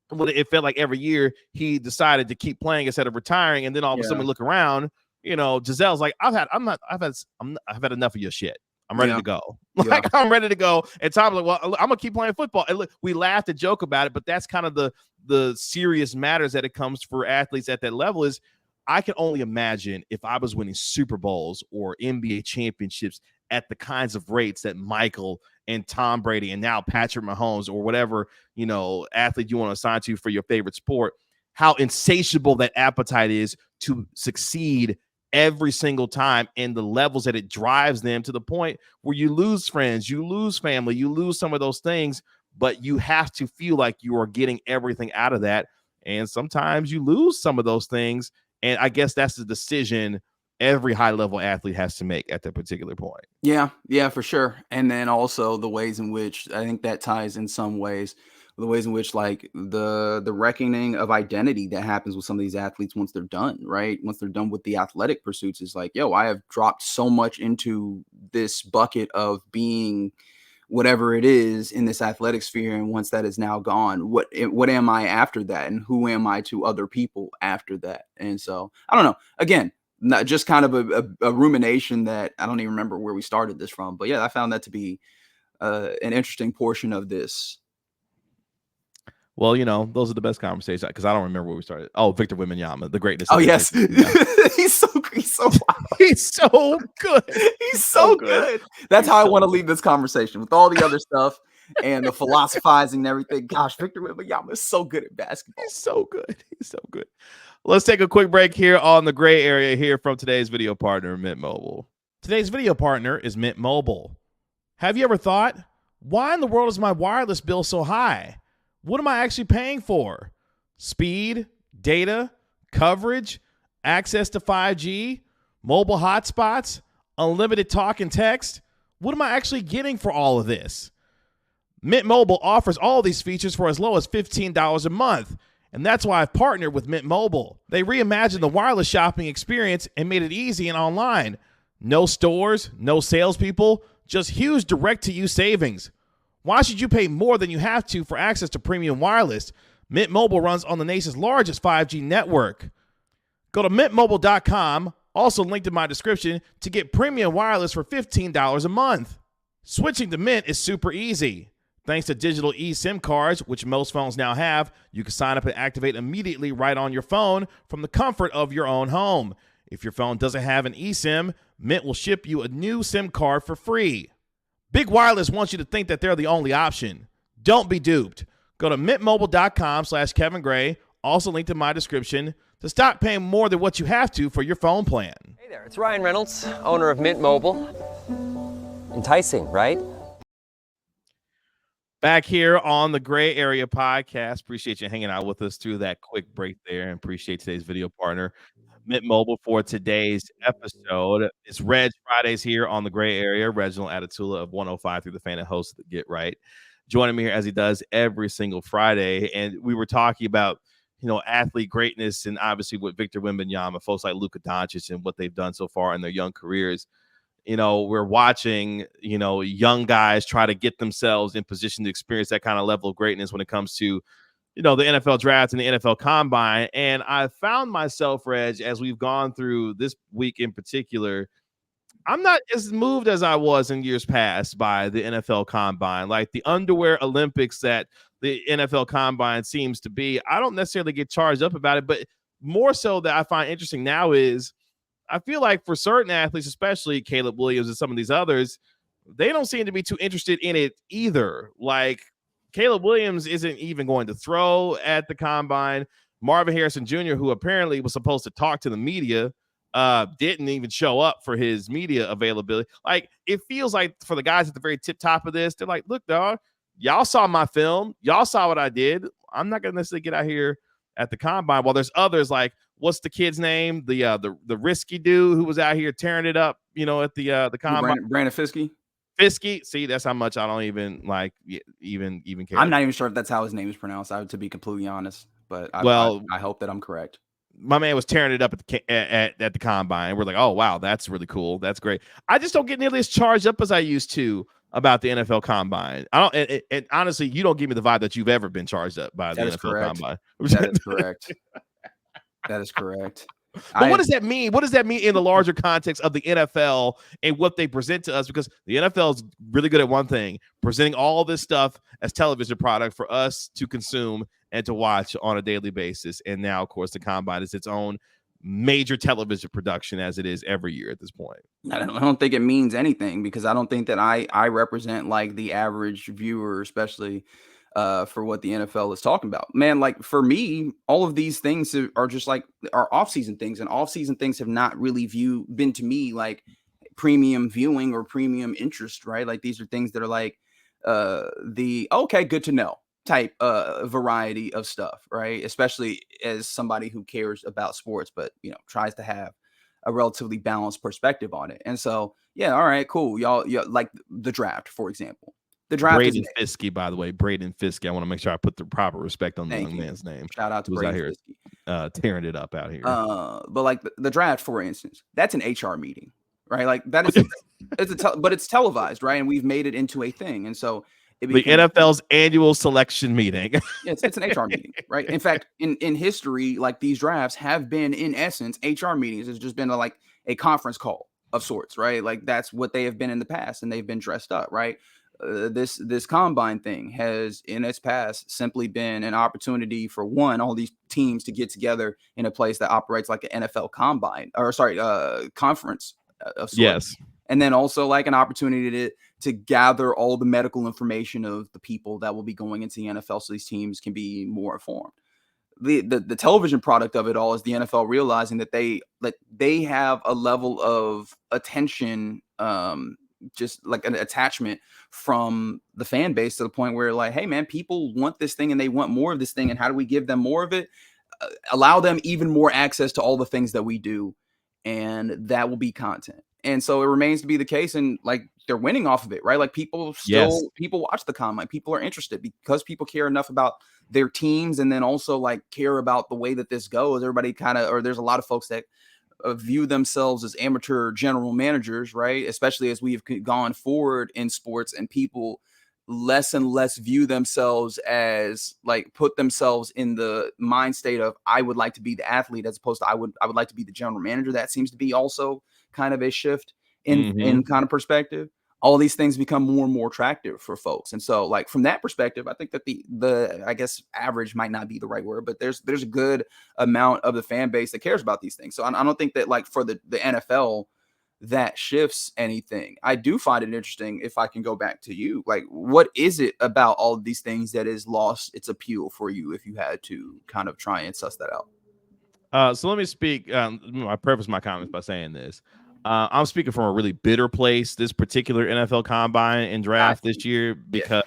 when it felt like every year he decided to keep playing instead of retiring, and then all of a sudden we look around, Giselle's like, I've had enough of your shit. I'm ready to go. Like, I'm ready to go. And Tom's like, well, I'm gonna keep playing football. And look, we laughed and joke about it, but that's kind of the serious matters that it comes for athletes at that level. Is I can only imagine if I was winning Super Bowls or NBA championships at the kinds of rates that Michael and Tom Brady and now Patrick Mahomes or whatever, athlete you want to assign to for your favorite sport, how insatiable that appetite is to succeed every single time, and the levels that it drives them to the point where you lose friends, you lose family, you lose some of those things, but you have to feel like you are getting everything out of that. And sometimes you lose some of those things. And I guess that's the decision every high-level athlete has to make at that particular point. Yeah, for sure. And then also the ways in which I think that ties in some ways, the ways in which like the reckoning of identity that happens with some of these athletes once they're done, right? Once they're done with the athletic pursuits, is like, yo, I have dropped so much into this bucket of being whatever it is in this athletic sphere, and once that is now gone, what am I after that, and who am I to other people after that? And so I don't know, again, not just kind of a rumination that I don't even remember where we started this from, but yeah, I found that to be an interesting portion of this. Well, those are the best conversations, because I don't remember where we started. Oh, Victor Wembanyama, the greatness. Oh, yes. He's so wild. He's so good. He's so good. That's how I want to leave this conversation, with all the other stuff and the philosophizing and everything. Gosh, Victor Wembanyama is so good at basketball. He's so good. Let's take a quick break here on the gray area here from today's video partner, Mint Mobile. Today's video partner is Mint Mobile. Have you ever thought, why in the world is my wireless bill so high? What am I actually paying for? Speed, data, coverage, access to 5G, mobile hotspots, unlimited talk and text? What am I actually getting for all of this? Mint Mobile offers all these features for as low as $15 a month. And that's why I've partnered with Mint Mobile. They reimagined the wireless shopping experience and made it easy and online. No stores, no salespeople, just huge direct-to-you savings. Why should you pay more than you have to for access to premium wireless? Mint Mobile runs on the nation's largest 5G network. Go to mintmobile.com, also linked in my description, to get premium wireless for $15 a month. Switching to Mint is super easy. Thanks to digital eSIM cards, which most phones now have, you can sign up and activate immediately right on your phone from the comfort of your own home. If your phone doesn't have an eSIM, Mint will ship you a new SIM card for free. Big Wireless wants you to think that they're the only option. Don't be duped. Go to mintmobile.com/Kevin Gray, also linked in my description, to stop paying more than what you have to for your phone plan. Hey there, it's Ryan Reynolds, owner of Mint Mobile. Enticing, right? Back here on the Gray Area Podcast. Appreciate you hanging out with us through that quick break there, and appreciate today's video partner, Mint Mobile, for today's episode. It's Reg Fridays here on the Gray Area. Reginald Adetula of 105 through the Fan and host of the Get Right, joining me here as he does every single Friday. And we were talking about, athlete greatness, and obviously with Victor Wembanyama, folks like Luka Doncic and what they've done so far in their young careers. We're watching, young guys try to get themselves in position to experience that kind of level of greatness when it comes to, the NFL draft and the NFL combine. And I found myself, Reg, as we've gone through this week in particular, I'm not as moved as I was in years past by the NFL combine. Like the underwear Olympics that the NFL combine seems to be, I don't necessarily get charged up about it, but more so that I find interesting now is I feel like for certain athletes, especially Caleb Williams and some of these others, they don't seem to be too interested in it either. Like Caleb Williams isn't even going to throw at the combine. Marvin Harrison Jr., who apparently was supposed to talk to the media, didn't even show up for his media availability. Like, it feels like for the guys at the very tip top of this, they're like, look, dog, y'all saw my film. Y'all saw what I did. I'm not going to necessarily get out here at the combine. While there's others like, what's the kid's name? The risky dude who was out here tearing it up, at the combine. Brandon Fiske. Fiske. See, that's how much I don't even like even care. I'm not even sure if that's how his name is pronounced, to be completely honest. But I hope that I'm correct. My man was tearing it up at the combine. We're like, oh wow, that's really cool. That's great. I just don't get nearly as charged up as I used to about the NFL combine. I don't, and honestly, you don't give me the vibe that you've ever been charged up by the NFL combine. That is correct. That is correct. But what does that mean? What does that mean in the larger context of the NFL and what they present to us? Because the NFL is really good at one thing, presenting all this stuff as television product for us to consume and to watch on a daily basis. And now, of course, the Combine is its own major television production, as it is every year at this point. I don't think it means anything, because I don't think that I represent like the average viewer, especially for what the NFL is talking about. Man, like for me, all of these things are just like are off-season things, and off-season things have not really been to me like premium viewing or premium interest, right? Like these are things that are like the okay, good to know type variety of stuff, right? Especially as somebody who cares about sports, but tries to have a relatively balanced perspective on it. And so, yeah, all right, cool. Y'all like the draft, for example. The draft Braden Fiskey, by the way, Braden Fiskey. I want to make sure I put the proper respect on the young man's name. Shout out to Braden Fiskey. Tearing it up out here. But like the draft, for instance, that's an HR meeting, right? Like that is, but it's televised, right? And we've made it into a thing. And so the NFL's annual selection meeting. it's an HR meeting, right? In fact, in history, like these drafts have been, in essence, HR meetings. It's just been like a conference call of sorts, right? Like that's what they have been in the past, and they've been dressed up, right? This combine thing has in its past simply been an opportunity for all these teams to get together in a place that operates like an NFL combine conference of sorts. Yes. And then also like an opportunity to gather all the medical information of the people that will be going into the NFL, so these teams can be more informed. The television product of it all is the NFL realizing that they have a level of attention, just like an attachment from the fan base, to the point where like, hey man, people want this thing and they want more of this thing. And how do we give them more of it? Allow them even more access to all the things that we do. And that will be content. And so it remains to be the case. And like, they're winning off of it, right? Like people watch the combine. People are interested because people care enough about their teams. And then also like care about the way that this goes. Everybody there's a lot of folks that view themselves as amateur general managers, right? Especially as we've gone forward in sports, and people less and less view themselves as like put themselves in the mind state of I would like to be the athlete, as opposed to I would like to be the general manager. That seems to be also kind of a shift in kind of perspective. All these things become more and more attractive for folks. And so like from that perspective, I think that the I guess average might not be the right word, but there's a good amount of the fan base that cares about these things. So I don't think that like for the NFL that shifts anything. I do find it interesting, if I can go back to you, like what is it about all of these things that has lost its appeal for you, if you had to kind of try and suss that out? So let me speak. I preface my comments by saying this. I'm speaking from a really bitter place this particular NFL combine and draft this year, because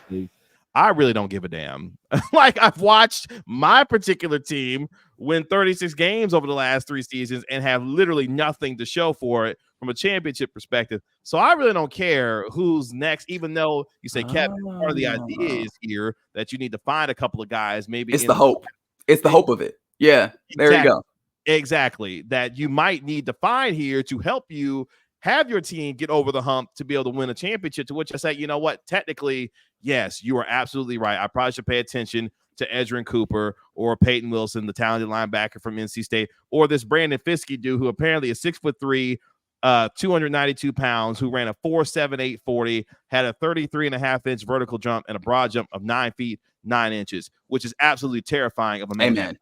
I really don't give a damn. Like I've watched my particular team win 36 games over the last 3 seasons and have literally nothing to show for it from a championship perspective. So I really don't care who's next, even though you say, Kevin, part of the idea is here that you need to find a couple of guys. Maybe it's the hope. It's the hope of it. Yeah, there you go. Exactly. That you might need to find here to help you have your team get over the hump to be able to win a championship, to which I say, you know what, technically, yes, you are absolutely right. I probably should pay attention to Edgerrin Cooper or Peyton Wilson, the talented linebacker from NC State, or this Brandon Fiskey dude who apparently is 6'3", 292 pounds, who ran a 4.78 40, had a 33.5-inch vertical jump and a broad jump of 9 feet 9 inches, which is absolutely terrifying of a man. Amen.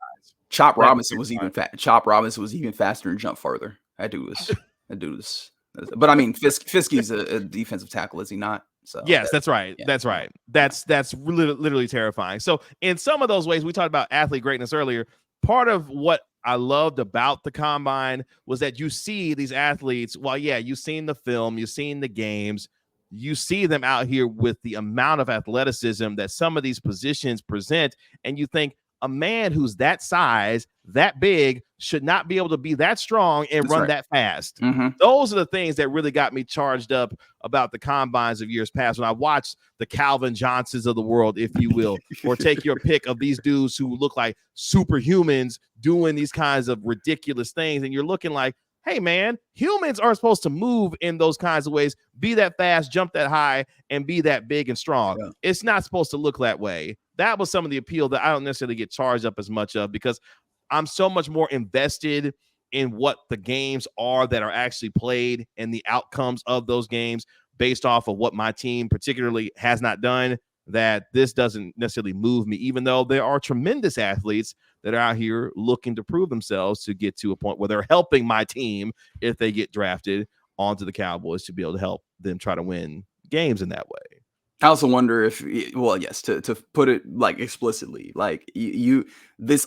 Chop Robinson was even Chop Robinson was even faster and jumped further. I do this. But I mean, Fiskey's a defensive tackle, is he not? So yes, that's right. Yeah. That's right. That's literally terrifying. So in some of those ways, we talked about athlete greatness earlier. Part of what I loved about the combine was that you see these athletes. Well, yeah, you've seen the film, you've seen the games, you see them out here with the amount of athleticism that some of these positions present, and you think, a man who's that size, that big, should not be able to be that strong and run that fast. Those are the things that really got me charged up about the combines of years past, when I watched the Calvin Johnsons of the world, if you will, or take your pick of these dudes who look like superhumans doing these kinds of ridiculous things. And you're looking like, hey, man, humans are supposed to move in those kinds of ways, be that fast, jump that high, and be that big and strong. Yeah. It's not supposed to look that way. That was some of the appeal that I don't necessarily get charged up as much of, because I'm so much more invested in what the games are that are actually played and the outcomes of those games based off of what my team particularly has not done, that this doesn't necessarily move me, even though there are tremendous athletes that are out here looking to prove themselves to get to a point where they're helping my team if they get drafted onto the Cowboys to be able to help them try to win games in that way. I also wonder if, well, yes, to put it like explicitly, like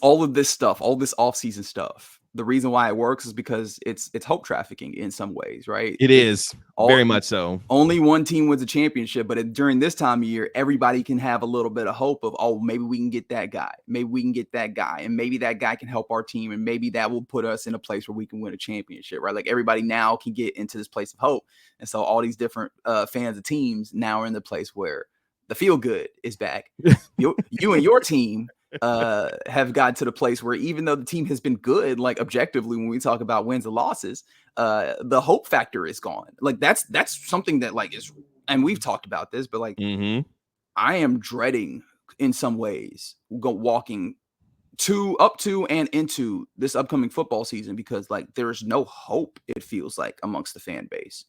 all of this stuff, all this offseason stuff, the reason why it works is because it's hope trafficking in some ways, right? It is very much so. Only one team wins a championship, but during this time of year, everybody can have a little bit of hope of, oh, maybe we can get that guy. Maybe we can get that guy. And maybe that guy can help our team. And maybe that will put us in a place where we can win a championship, right? Like everybody now can get into this place of hope. And so all these different fans of teams now are in the place where the feel good is back. you and your team have gotten to the place where even though the team has been good, like objectively, when we talk about wins and losses, the hope factor is gone. Like that's something that like is, and we've talked about this, but like I am dreading in some ways walking up to and into this upcoming football season, because like there's no hope, it feels like, amongst the fan base.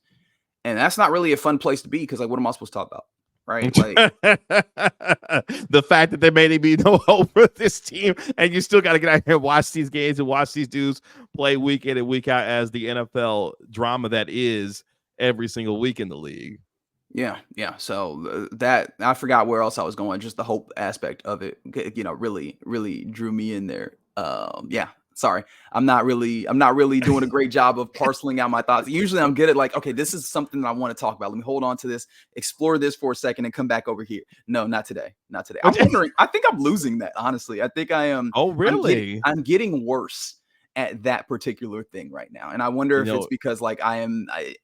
And that's not really a fun place to be, because like what am I supposed to talk about? Right? Like the fact that there may be no hope for this team, and you still got to get out here and watch these games and watch these dudes play week in and week out as the NFL drama that is every single week in the league. Yeah. So that, I forgot where else I was going. Just the hope aspect of it, really, really drew me in there. Sorry, I'm not really doing a great job of parceling out my thoughts. Usually I'm good at like, okay, this is something that I want to talk about. Let me hold on to this, explore this for a second, and come back over here. No, not today. I'm wondering, I think I'm losing that, honestly. I think I am. Oh, really? I'm getting worse at that particular thing right now. And I wonder if it's because like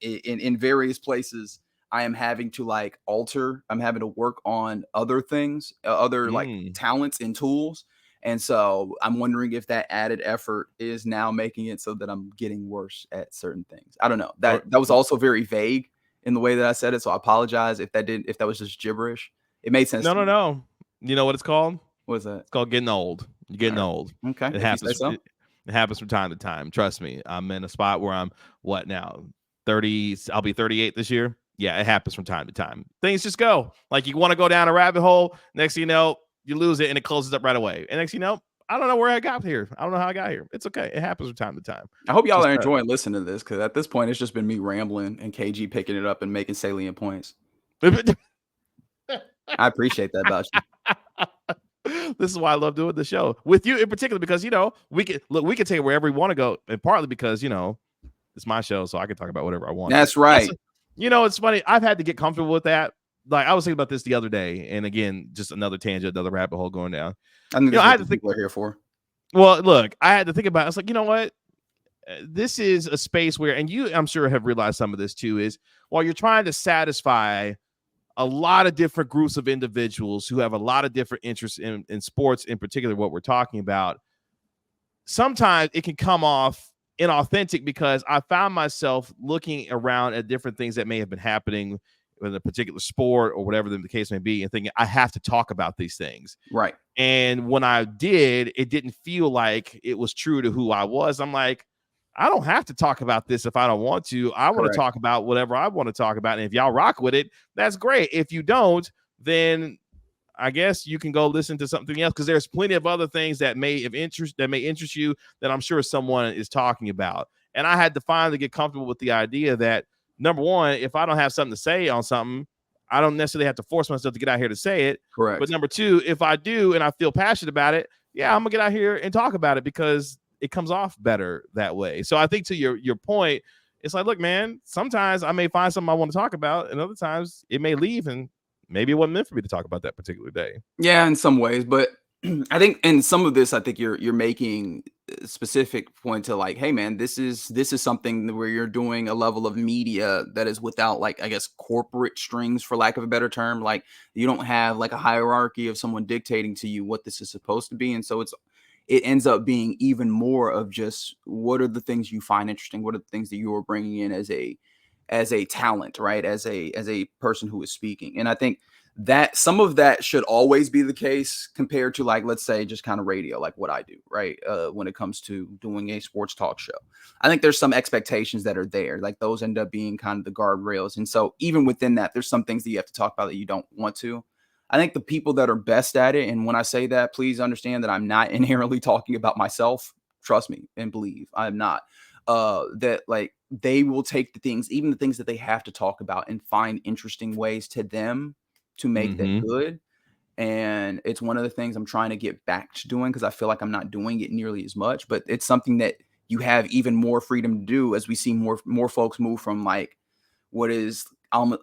in various places, I am having to like I'm having to work on other things, other like talents and tools. And so I'm wondering if that added effort is now making it so that I'm getting worse at certain things. I don't know. That was also very vague in the way that I said it. So I apologize if that was just gibberish. It made sense. No. You know what it's called? What is that? It's called getting old. You're getting old. Okay. It happens. It happens from time to time. Trust me. I'm in a spot where I'm what now? 30. I'll be 38 this year. Yeah, it happens from time to time. Things just go. Like you want to go down a rabbit hole. Next thing you know, you lose it and it closes up right away. And next thing you know, I don't know where I got here. I don't know how I got here. It's okay. It happens from time to time. I hope y'all are enjoying listening to this, because at this point, it's just been me rambling and KG picking it up and making salient points. I appreciate that about you. This is why I love doing the show with you in particular, because, we can take it wherever we want to go. And partly because, it's my show, so I can talk about whatever I want. That's right. It's funny. I've had to get comfortable with that. Like I was thinking about this the other day, and again, just another tangent, another rabbit hole going down. I think I had to think we're here for. Well, look, I had to think about it. I was like, you know what? This is a space where, and you, I'm sure, have realized some of this too, is while you're trying to satisfy a lot of different groups of individuals who have a lot of different interests in sports, in particular, what we're talking about, sometimes it can come off inauthentic, because I found myself looking around at different things that may have been happening in a particular sport or whatever the case may be, and thinking I have to talk about these things. Right. And when I did, it didn't feel like it was true to who I was. I'm like, I don't have to talk about this if I don't want to. I want to talk about whatever I want to talk about. And if y'all rock with it, that's great. If you don't, then I guess you can go listen to something else, because there's plenty of other things that may interest you that I'm sure someone is talking about. And I had to finally get comfortable with the idea that, number one, if I don't have something to say on something, I don't necessarily have to force myself to get out here to say it. Correct. But number two, if I do and I feel passionate about it, yeah, I'm gonna get out here and talk about it, because it comes off better that way. So I think to your point, it's like, look, man, sometimes I may find something I want to talk about, and other times it may leave, and maybe it wasn't meant for me to talk about that particular day. Yeah, in some ways, but I think in some of this, I think you're making a specific point to like, hey man, this is something where you're doing a level of media that is without, like, I guess, corporate strings, for lack of a better term. Like you don't have like a hierarchy of someone dictating to you what this is supposed to be. And so it ends up being even more of just, what are the things you find interesting? What are the things that you are bringing in as a talent, right? As a person who is speaking. And I think that some of that should always be the case compared to, like, let's say just kind of radio, like what I do, right? When it comes to doing a sports talk show, I think there's some expectations that are there, like those end up being kind of the guardrails. And so even within that, there's some things that you have to talk about that you don't want to. I think the people that are best at it, and when I say that, please understand that I'm not inherently talking about myself. Trust me and believe I'm not. That like they will take the things, even the things that they have to talk about, and find interesting ways to them to make that good. And it's one of the things I'm trying to get back to doing, because I feel like I'm not doing it nearly as much, but it's something that you have even more freedom to do as we see more folks move from like what is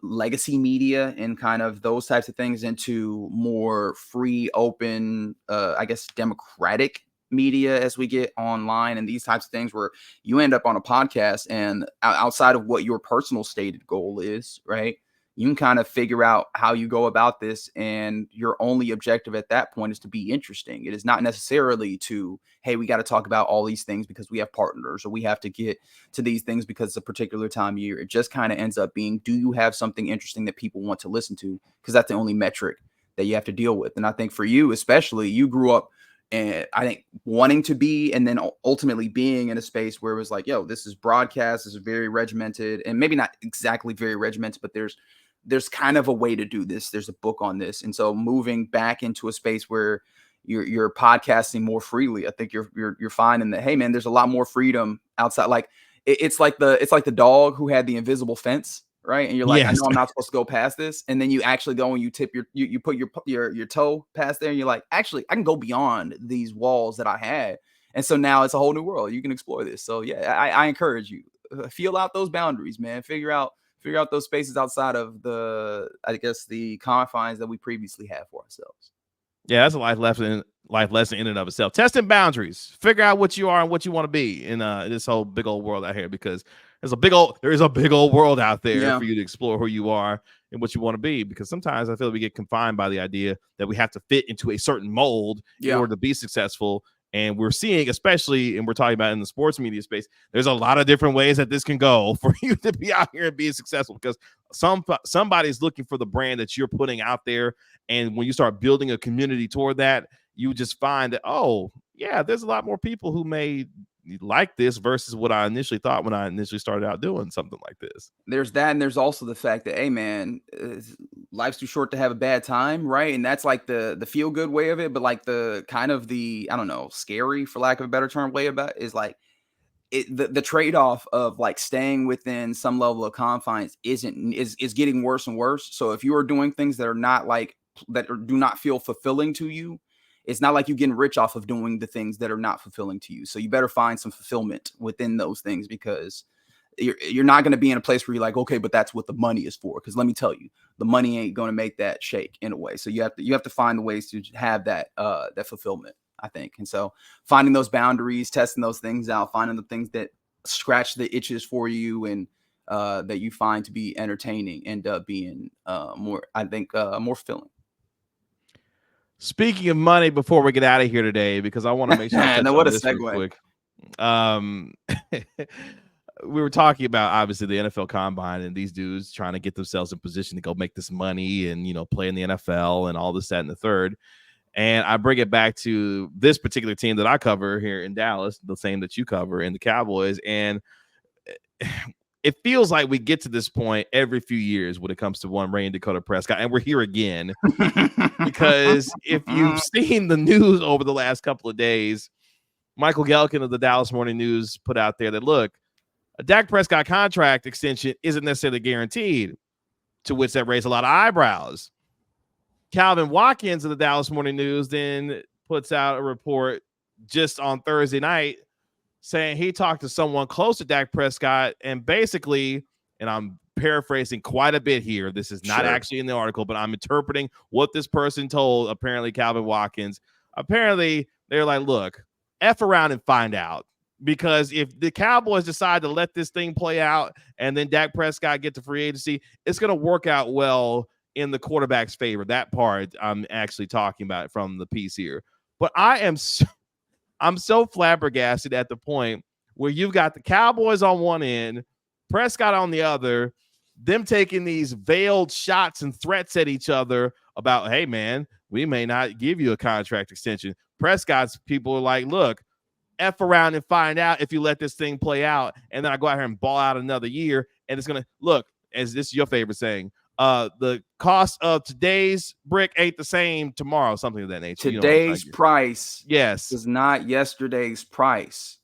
legacy media and kind of those types of things into more free, open, I guess, democratic media as we get online and these types of things, where you end up on a podcast and outside of what your personal stated goal is, right? You can kind of figure out how you go about this, and your only objective at that point is to be interesting. It is not necessarily to, hey, we got to talk about all these things because we have partners, or we have to get to these things because it's a particular time of year. It just kind of ends up being, do you have something interesting that people want to listen to? Because that's the only metric that you have to deal with. And I think for you, especially, you grew up, and I think wanting to be, and then ultimately being in a space where it was like, yo, this is broadcast, this is very regimented, and maybe not exactly very regimented, but there's kind of a way to do this. There's a book on this. And so moving back into a space where you're podcasting more freely, I think you're finding that, hey man, there's a lot more freedom outside. Like it's like the dog who had the invisible fence, right? And you're like, I know I'm not supposed to go past this. And then you actually go and you tip you put your toe past there, and you're like, actually, I can go beyond these walls that I had. And so now it's a whole new world. You can explore this. So yeah, I encourage you, feel out those boundaries, man. Figure out those spaces outside of the confines that we previously had for ourselves. Yeah, that's a life lesson in and of itself. Testing boundaries. Figure out what you are and what you want to be in this whole big old world out here, because there is a big old world out there for you to explore who you are and what you want to be. Because sometimes I feel we get confined by the idea that we have to fit into a certain mold in order to be successful. And we're seeing, especially, and we're talking about in the sports media space, there's a lot of different ways that this can go for you to be out here and be successful, because somebody's looking for the brand that you're putting out there. And when you start building a community toward that, you just find that, oh, yeah, there's a lot more people who may like this versus what I initially thought when I initially started out doing something like this. There's that, and there's also the fact that, hey man, life's too short to have a bad time, right? And that's like the feel good way of it, but like the kind of the, I don't know, scary, for lack of a better term, way about it is like the trade-off of like staying within some level of confines is getting worse and worse. So if you are doing things that are not like do not feel fulfilling to you, it's not like you're getting rich off of doing the things that are not fulfilling to you. So you better find some fulfillment within those things, because you're not going to be in a place where you're like, okay, but that's what the money is for. Because let me tell you, the money ain't going to make that shake in a way. So you have to find the ways to have that fulfillment, I think. And so finding those boundaries, testing those things out, finding the things that scratch the itches for you and that you find to be entertaining, end up being more fulfilling. Speaking of money, before we get out of here today, because I want to make sure I touch on this real quick. We were talking about, obviously, the NFL Combine and these dudes trying to get themselves in position to go make this money and, play in the NFL and all this, that, and the third. And I bring it back to this particular team that I cover here in Dallas, the same that you cover in the Cowboys. And it feels like we get to this point every few years when it comes to one Ray and Nikola Prescott, and we're here again. Because if you've seen the news over the last couple of days, Michael Gelkin of the Dallas Morning News put out there that, look, a Dak Prescott contract extension isn't necessarily guaranteed, to which that raised a lot of eyebrows. Calvin Watkins of the Dallas Morning News then puts out a report just on Thursday night saying he talked to someone close to Dak Prescott, and basically, and I'm paraphrasing quite a bit here, this is not actually in the article, but I'm interpreting what this person told, apparently Calvin Watkins. Apparently, they're like, look, F around and find out. Because if the Cowboys decide to let this thing play out and then Dak Prescott get to free agency, it's going to work out well in the quarterback's favor. That part I'm actually talking about from the piece here. But I'm so flabbergasted at the point where you've got the Cowboys on one end, Prescott on the other, them taking these veiled shots and threats at each other about, hey, man, we may not give you a contract extension. Prescott's people are like, look, F around and find out if you let this thing play out. And then I go out here and ball out another year. And it's going to look, as this is your favorite saying, the cost of today's brick ain't the same tomorrow, something of that nature. Today's price is not yesterday's price.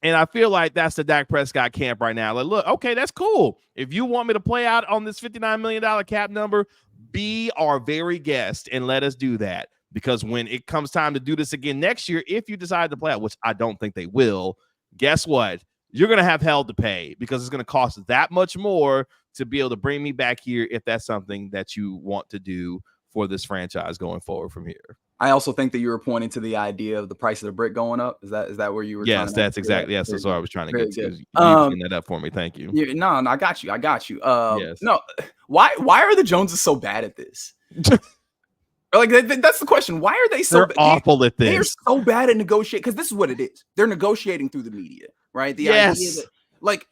And I feel like that's the Dak Prescott camp right now. Like, look, okay, that's cool. If you want me to play out on this $59 million cap number, be our very guest and let us do that. Because when it comes time to do this again next year, if you decide to play out, which I don't think they will, guess what? You're going to have hell to pay because it's going to cost that much more to be able to bring me back here if that's something that you want to do for this franchise going forward from here. I also think that you were pointing to the idea of the price of the brick going up. Is that where you were? Yes, that's exactly. Yes, that's what I was trying to get to. You clean that up for me. Thank you. Yeah, no, I got you. Yes. No, why are the Joneses so bad at this? Like that's the question. Why are they so? They're awful at this. They are so bad at negotiating because this is what it is. They're negotiating through the media, right? The idea that, like,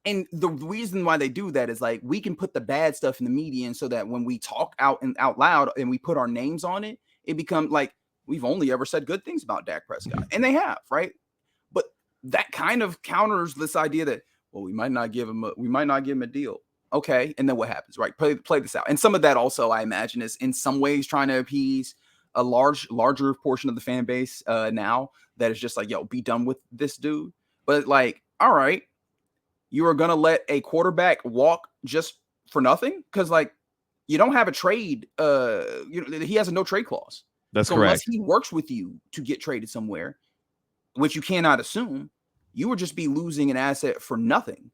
and the reason why they do that is like we can put the bad stuff in the media, and so that when we talk out loud and we put our names on it, it becomes like we've only ever said good things about Dak Prescott, and they have, right? But that kind of counters this idea that we might not give him a deal. Okay, and then what happens, right? Play this out. And some of that also, I imagine, is in some ways trying to appease a larger portion of the fan base now that is just like, yo, be done with this dude. But like, all right, you are going to let a quarterback walk just for nothing? Because like, you don't have a trade. He has a no trade clause. That's correct. Unless he works with you to get traded somewhere, which you cannot assume, you would just be losing an asset for nothing.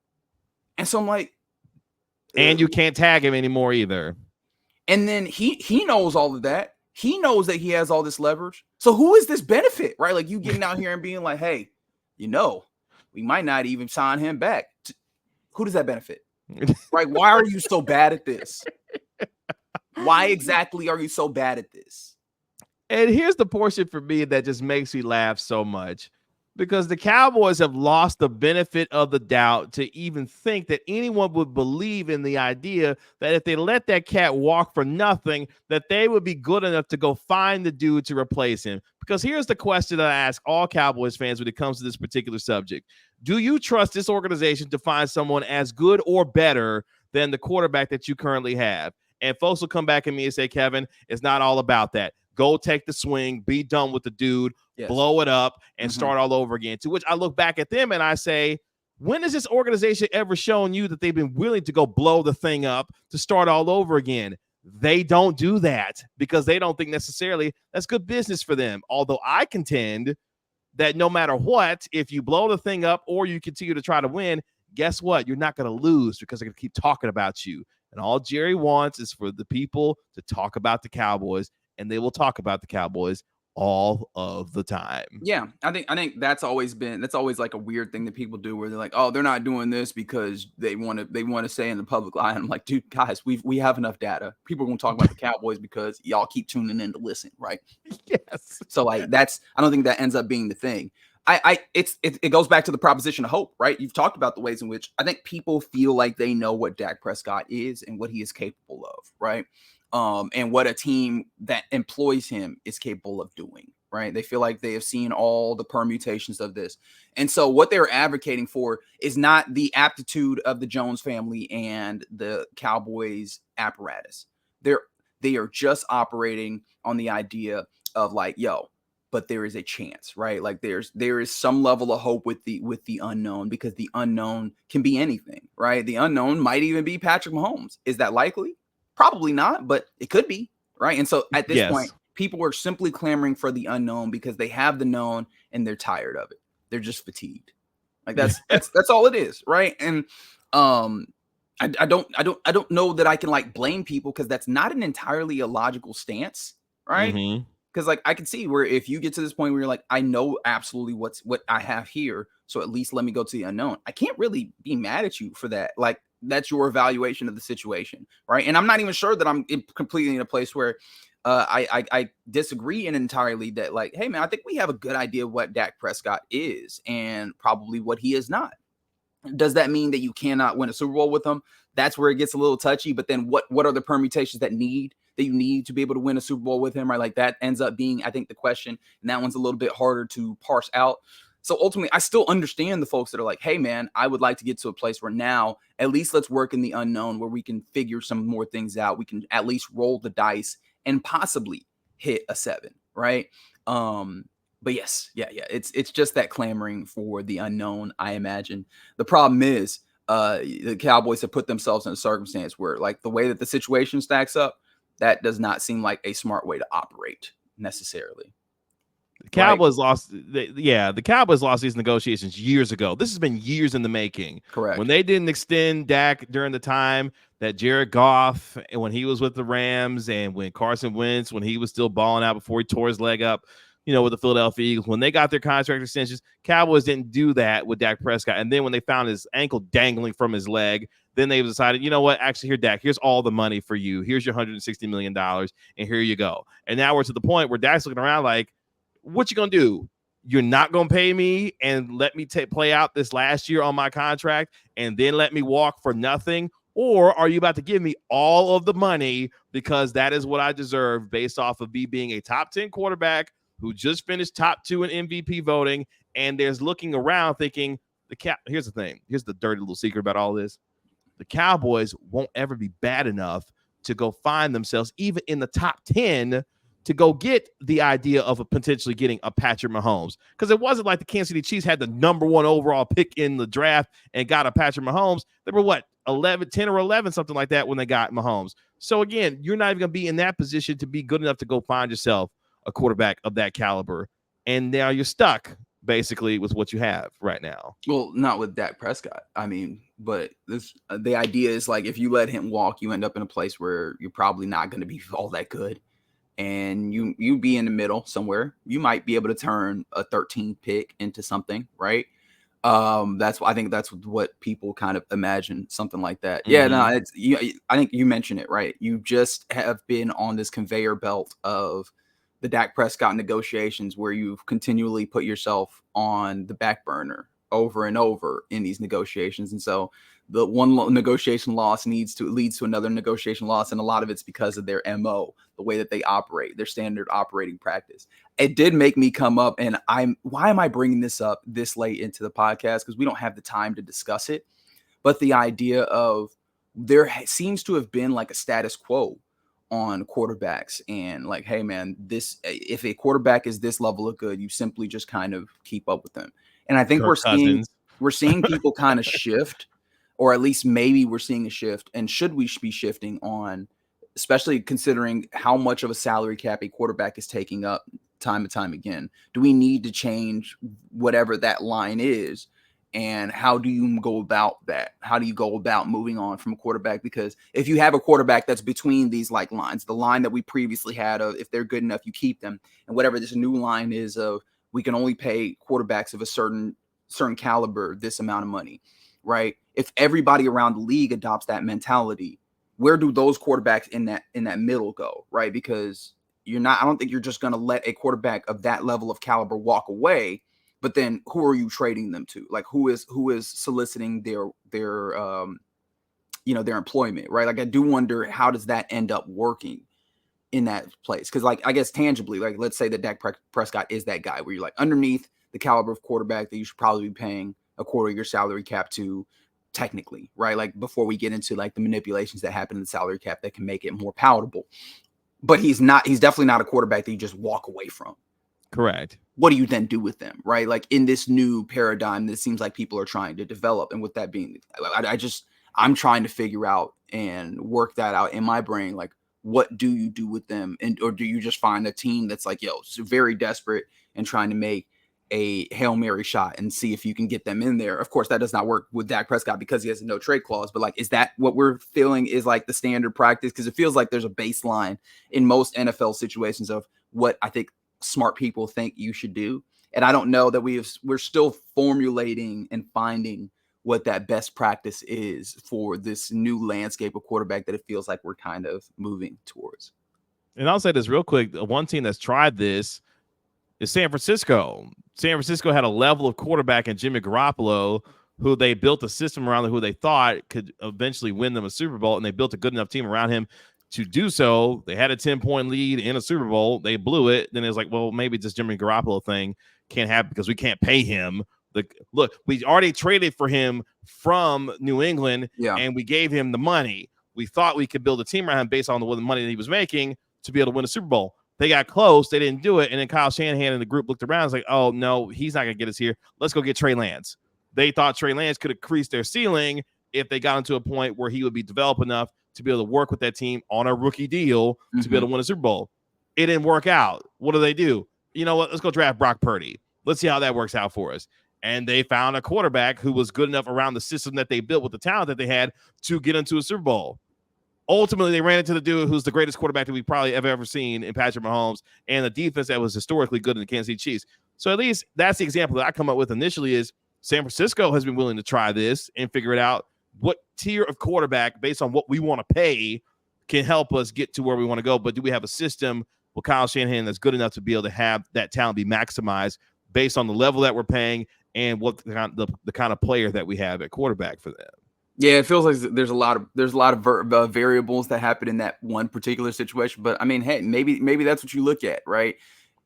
And so I'm like, and you can't tag him anymore either. And then he knows all of that. He knows that he has all this leverage. So who is this benefit, right? Like you getting out here and being like, hey, we might not even sign him back. Who does that benefit? Right? Why are you so bad at this? Why exactly are you so bad at this? And here's the portion for me that just makes me laugh so much. Because the Cowboys have lost the benefit of the doubt to even think that anyone would believe in the idea that if they let that cat walk for nothing, that they would be good enough to go find the dude to replace him. Because here's the question that I ask all Cowboys fans when it comes to this particular subject. Do you trust this organization to find someone as good or better than the quarterback that you currently have? And folks will come back at me and say, Kevin, it's not all about that. Go take the swing, be done with the dude, blow it up, and start all over again. To which I look back at them and I say, when has this organization ever shown you that they've been willing to go blow the thing up to start all over again? They don't do that because they don't think necessarily that's good business for them. Although I contend that no matter what, if you blow the thing up or you continue to try to win, guess what? You're not going to lose because they're going to keep talking about you. And all Jerry wants is for the people to talk about the Cowboys. And they will talk about the Cowboys all of the time. Yeah, I think that's always like a weird thing that people do where they're like, oh, they're not doing this because they want to say in the public eye. I'm like, dude, guys, we have enough data. People are gonna talk about the Cowboys because y'all keep tuning in to listen, right? Yes. So like I don't think that ends up being the thing. It goes back to the proposition of hope, right? You've talked about the ways in which I think people feel like they know what Dak Prescott is and what he is capable of, right? And what a team that employs him is capable of doing, right? They feel like they have seen all the permutations of this. And so what they're advocating for is not the aptitude of the Jones family and the Cowboys apparatus. They are just operating on the idea of like, yo, but there is a chance, right? Like there is some level of hope with the unknown because the unknown can be anything, right? The unknown might even be Patrick Mahomes. Is that likely? Probably not, but it could be, right? And so at this point, people are simply clamoring for the unknown because they have the known and they're tired of it. They're just fatigued. Like that's all it is, right? And I don't know that I can like blame people because that's not an entirely illogical stance, right? Because like I can see where if you get to this point where you're like, I know absolutely what I have here, so at least let me go to the unknown. I can't really be mad at you for that. Like that's your evaluation of the situation, right? And I'm not even sure that I'm completely in a place where I disagree entirely that like, hey man, I think we have a good idea of what Dak Prescott is and probably what he is not. Does that mean that you cannot win a Super Bowl with him? That's where it gets a little touchy. But then what are the permutations that you need to be able to win a Super Bowl with him, right? Like that ends up being, I think, the question. And that one's a little bit harder to parse out. So ultimately, I still understand the folks that are like, hey, man, I would like to get to a place where now at least let's work in the unknown where we can figure some more things out. We can at least roll the dice and possibly hit a 7, right? But yes, yeah. It's just that clamoring for the unknown, I imagine. The problem is the Cowboys have put themselves in a circumstance where, like, the way that the situation stacks up, that does not seem like a smart way to operate necessarily. The Cowboys lost. The Cowboys lost these negotiations years ago. This has been years in the making. Correct. When they didn't extend Dak during the time that Jared Goff, and when he was with the Rams, and when Carson Wentz, when he was still balling out before he tore his leg up, with the Philadelphia Eagles, when they got their contract extensions, Cowboys didn't do that with Dak Prescott. And then when they found his ankle dangling from his leg, then they decided, you know what? Actually, here, Dak, here's all the money for you. Here's your $160 million, and here you go. And now we're to the point where Dak's looking around like, what you gonna do? You're not gonna pay me and let me play out this last year on my contract and then let me walk for nothing? Or are you about to give me all of the money because that is what I deserve based off of me being a top 10 quarterback who just finished top 2 in MVP voting? And there's looking around thinking, here's the thing. Here's the dirty little secret about all this. The Cowboys won't ever be bad enough to go find themselves even in the top 10 to go get the idea of potentially getting a Patrick Mahomes. Because it wasn't like the Kansas City Chiefs had the number 1 overall pick in the draft and got a Patrick Mahomes. They were 10 or 11, something like that when they got Mahomes. So again, you're not even going to be in that position to be good enough to go find yourself a quarterback of that caliber. And now you're stuck basically with what you have right now. Well, not with Dak Prescott. I mean, but the idea is like, if you let him walk, you end up in a place where you're probably not going to be all that good. And you be in the middle somewhere. You might be able to turn a 13th pick into something, right? I think that's what people kind of imagine, something like that. Mm-hmm. Yeah, no, I think you mentioned it, right? You just have been on this conveyor belt of the Dak Prescott negotiations where you've continually put yourself on the back burner over and over in these negotiations. And so the one negotiation loss leads to another negotiation loss. And a lot of it's because of their MO, the way that they operate, their standard operating practice. It did make me come up, and why am I bringing this up this late into the podcast? Because we don't have the time to discuss it. But the idea of there seems to have been like a status quo on quarterbacks, and like, hey man, if a quarterback is this level of good, you simply just kind of keep up with them. And I think we're seeing people kind of shift, or at least maybe we're seeing a shift. And should we be shifting on, especially considering how much of a salary cap a quarterback is taking up time and time again? Do we need to change whatever that line is? And how do you go about that? How do you go about moving on from a quarterback? Because if you have a quarterback that's between these like lines, the line that we previously had of if they're good enough, you keep them, and whatever this new line is of we can only pay quarterbacks of a certain caliber this amount of money, right? If everybody around the league adopts that mentality, where do those quarterbacks in that middle go, right? Because I don't think you're just going to let a quarterback of that level of caliber walk away. But then who are you trading them to? Like who is soliciting their employment, right? Like I do wonder, how does that end up working in that place? Because like, I guess tangibly, like let's say that Dak Prescott is that guy where you're like underneath the caliber of quarterback that you should probably be paying a quarter of your salary cap to, technically, right? Like before we get into like the manipulations that happen in the salary cap that can make it more palatable. But he's definitely not a quarterback that you just walk away from. Correct. What do you then do with them, right? Like in this new paradigm that seems like people are trying to develop. And with that being, I'm trying to figure out and work that out in my brain. Like, what do you do with them? Or do you just find a team that's like, very desperate and trying to make a Hail Mary shot and see if you can get them in there? Of course, that does not work with Dak Prescott because he has a no trade clause. But like, is that what we're feeling is like the standard practice? Because it feels like there's a baseline in most NFL situations of what I think smart people think you should do. And I don't know that we're still formulating and finding what that best practice is for this new landscape of quarterback that it feels like we're kind of moving towards. And I'll say this real quick. One team that's tried this is San Francisco. San Francisco had a level of quarterback in Jimmy Garoppolo who they built a system around who they thought could eventually win them a Super Bowl, and they built a good enough team around him to do so. They had a 10-point lead in a Super Bowl. They blew it. Then it's like, well, maybe this Jimmy Garoppolo thing can't happen because we can't pay him. Look, we already traded for him from New England, and we gave him the money. We thought we could build a team around him based on the money that he was making to be able to win a Super Bowl. They got close. They didn't do it. And then Kyle Shanahan and the group looked around and was like, oh, no, he's not going to get us here. Let's go get Trey Lance. They thought Trey Lance could increase their ceiling if they got into a point where he would be developed enough to be able to work with that team on a rookie deal to be able to win a Super Bowl. It didn't work out. What do? You know what? Let's go draft Brock Purdy. Let's see how that works out for us. And they found a quarterback who was good enough around the system that they built with the talent that they had to get into a Super Bowl. Ultimately, they ran into the dude who's the greatest quarterback that we've probably ever seen in Patrick Mahomes, and the defense that was historically good in the Kansas City Chiefs. So at least that's the example that I come up with initially is San Francisco has been willing to try this and figure it out. What tier of quarterback, based on what we want to pay, can help us get to where we want to go? But do we have a system with Kyle Shanahan that's good enough to be able to have that talent be maximized based on the level that we're paying and what the kind of player that we have at quarterback for them? Yeah, it feels like there's a lot of variables that happen in that one particular situation. But I mean, hey, maybe that's what you look at, right?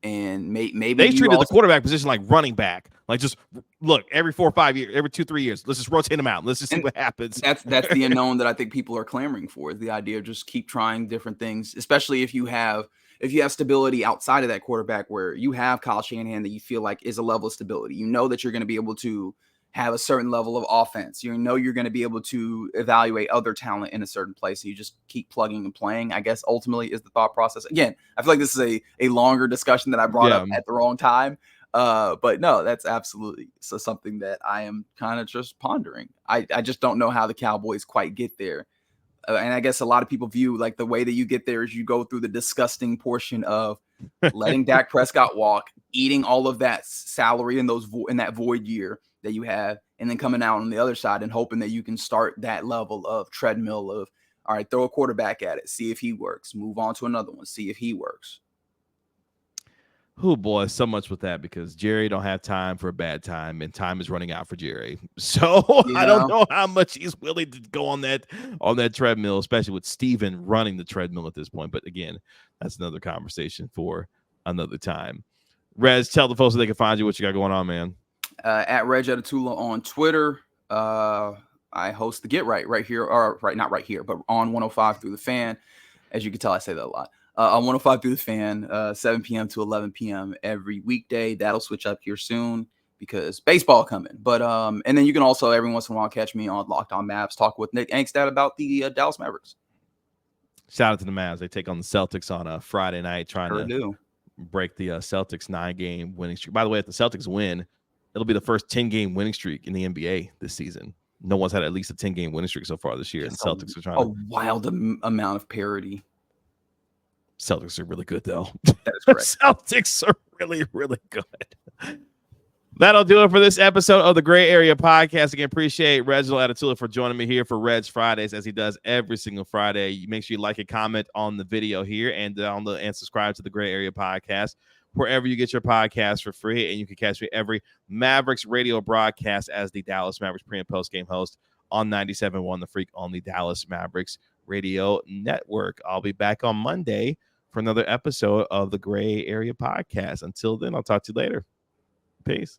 And maybe they treated the quarterback position like running back, like just look every 4 or 5 years, every 2-3 years, let's just rotate them out. Let's just see what happens. That's the unknown that I think people are clamoring for, is the idea of just keep trying different things, especially if you have stability outside of that quarterback, where you have Kyle Shanahan that you feel like is a level of stability. You know that you're going to be able to have a certain level of offense. You know you're going to be able to evaluate other talent in a certain place. So you just keep plugging and playing, I guess, ultimately is the thought process. Again, I feel like this is a longer discussion that I brought up at the wrong time. But no, that's absolutely something that I am kind of just pondering. I just don't know how the Cowboys quite get there. And I guess a lot of people view like the way that you get there is you go through the disgusting portion of letting Dak Prescott walk, eating all of that salary in that void year that you have, and then coming out on the other side and hoping that you can start that level of treadmill of, all right, throw a quarterback at it, see if he works, move on to another one, see if he works. Oh boy, so much with that, because Jerry don't have time for a bad time, and time is running out for Jerry. So I don't know how much he's willing to go on that treadmill, especially with Steven running the treadmill at this point. But again, that's another conversation for another time. Rez, tell the folks that they can find you, what you got going on, man. At Reg Adetula on Twitter. I host the Get Right here, or not right here, but on 105 through the Fan. As you can tell, I say that a lot. On 105 through the Fan, 7 p.m. to 11 p.m. every weekday. That'll switch up here soon because baseball coming. But and then you can also every once in a while catch me on Locked On Mavs, talk with Nick Angstad about the Dallas Mavericks. Shout out to the Mavs. They take on the Celtics on a Friday night, trying to break the Celtics 9-game winning streak. By the way, if the Celtics win, it'll be the first 10-game winning streak in the NBA this season. No one's had at least a 10-game winning streak so far this year. And the Celtics are trying a wild amount of parity. Celtics are really good, though. That is correct. Celtics are really, really good. That'll do it for this episode of the Gray Area Podcast. Again, appreciate Reginald Adetula for joining me here for Reg Fridays, as he does every single Friday. Make sure you like and comment on the video here and subscribe to the Gray Area Podcast wherever you get your podcast for free. And you can catch me every Mavericks radio broadcast as the Dallas Mavericks pre- and post-game host on 97.1 The Freak on the Dallas Mavericks Radio Network. I'll be back on Monday for another episode of the Gray Area Podcast. Until then, I'll talk to you later. Peace.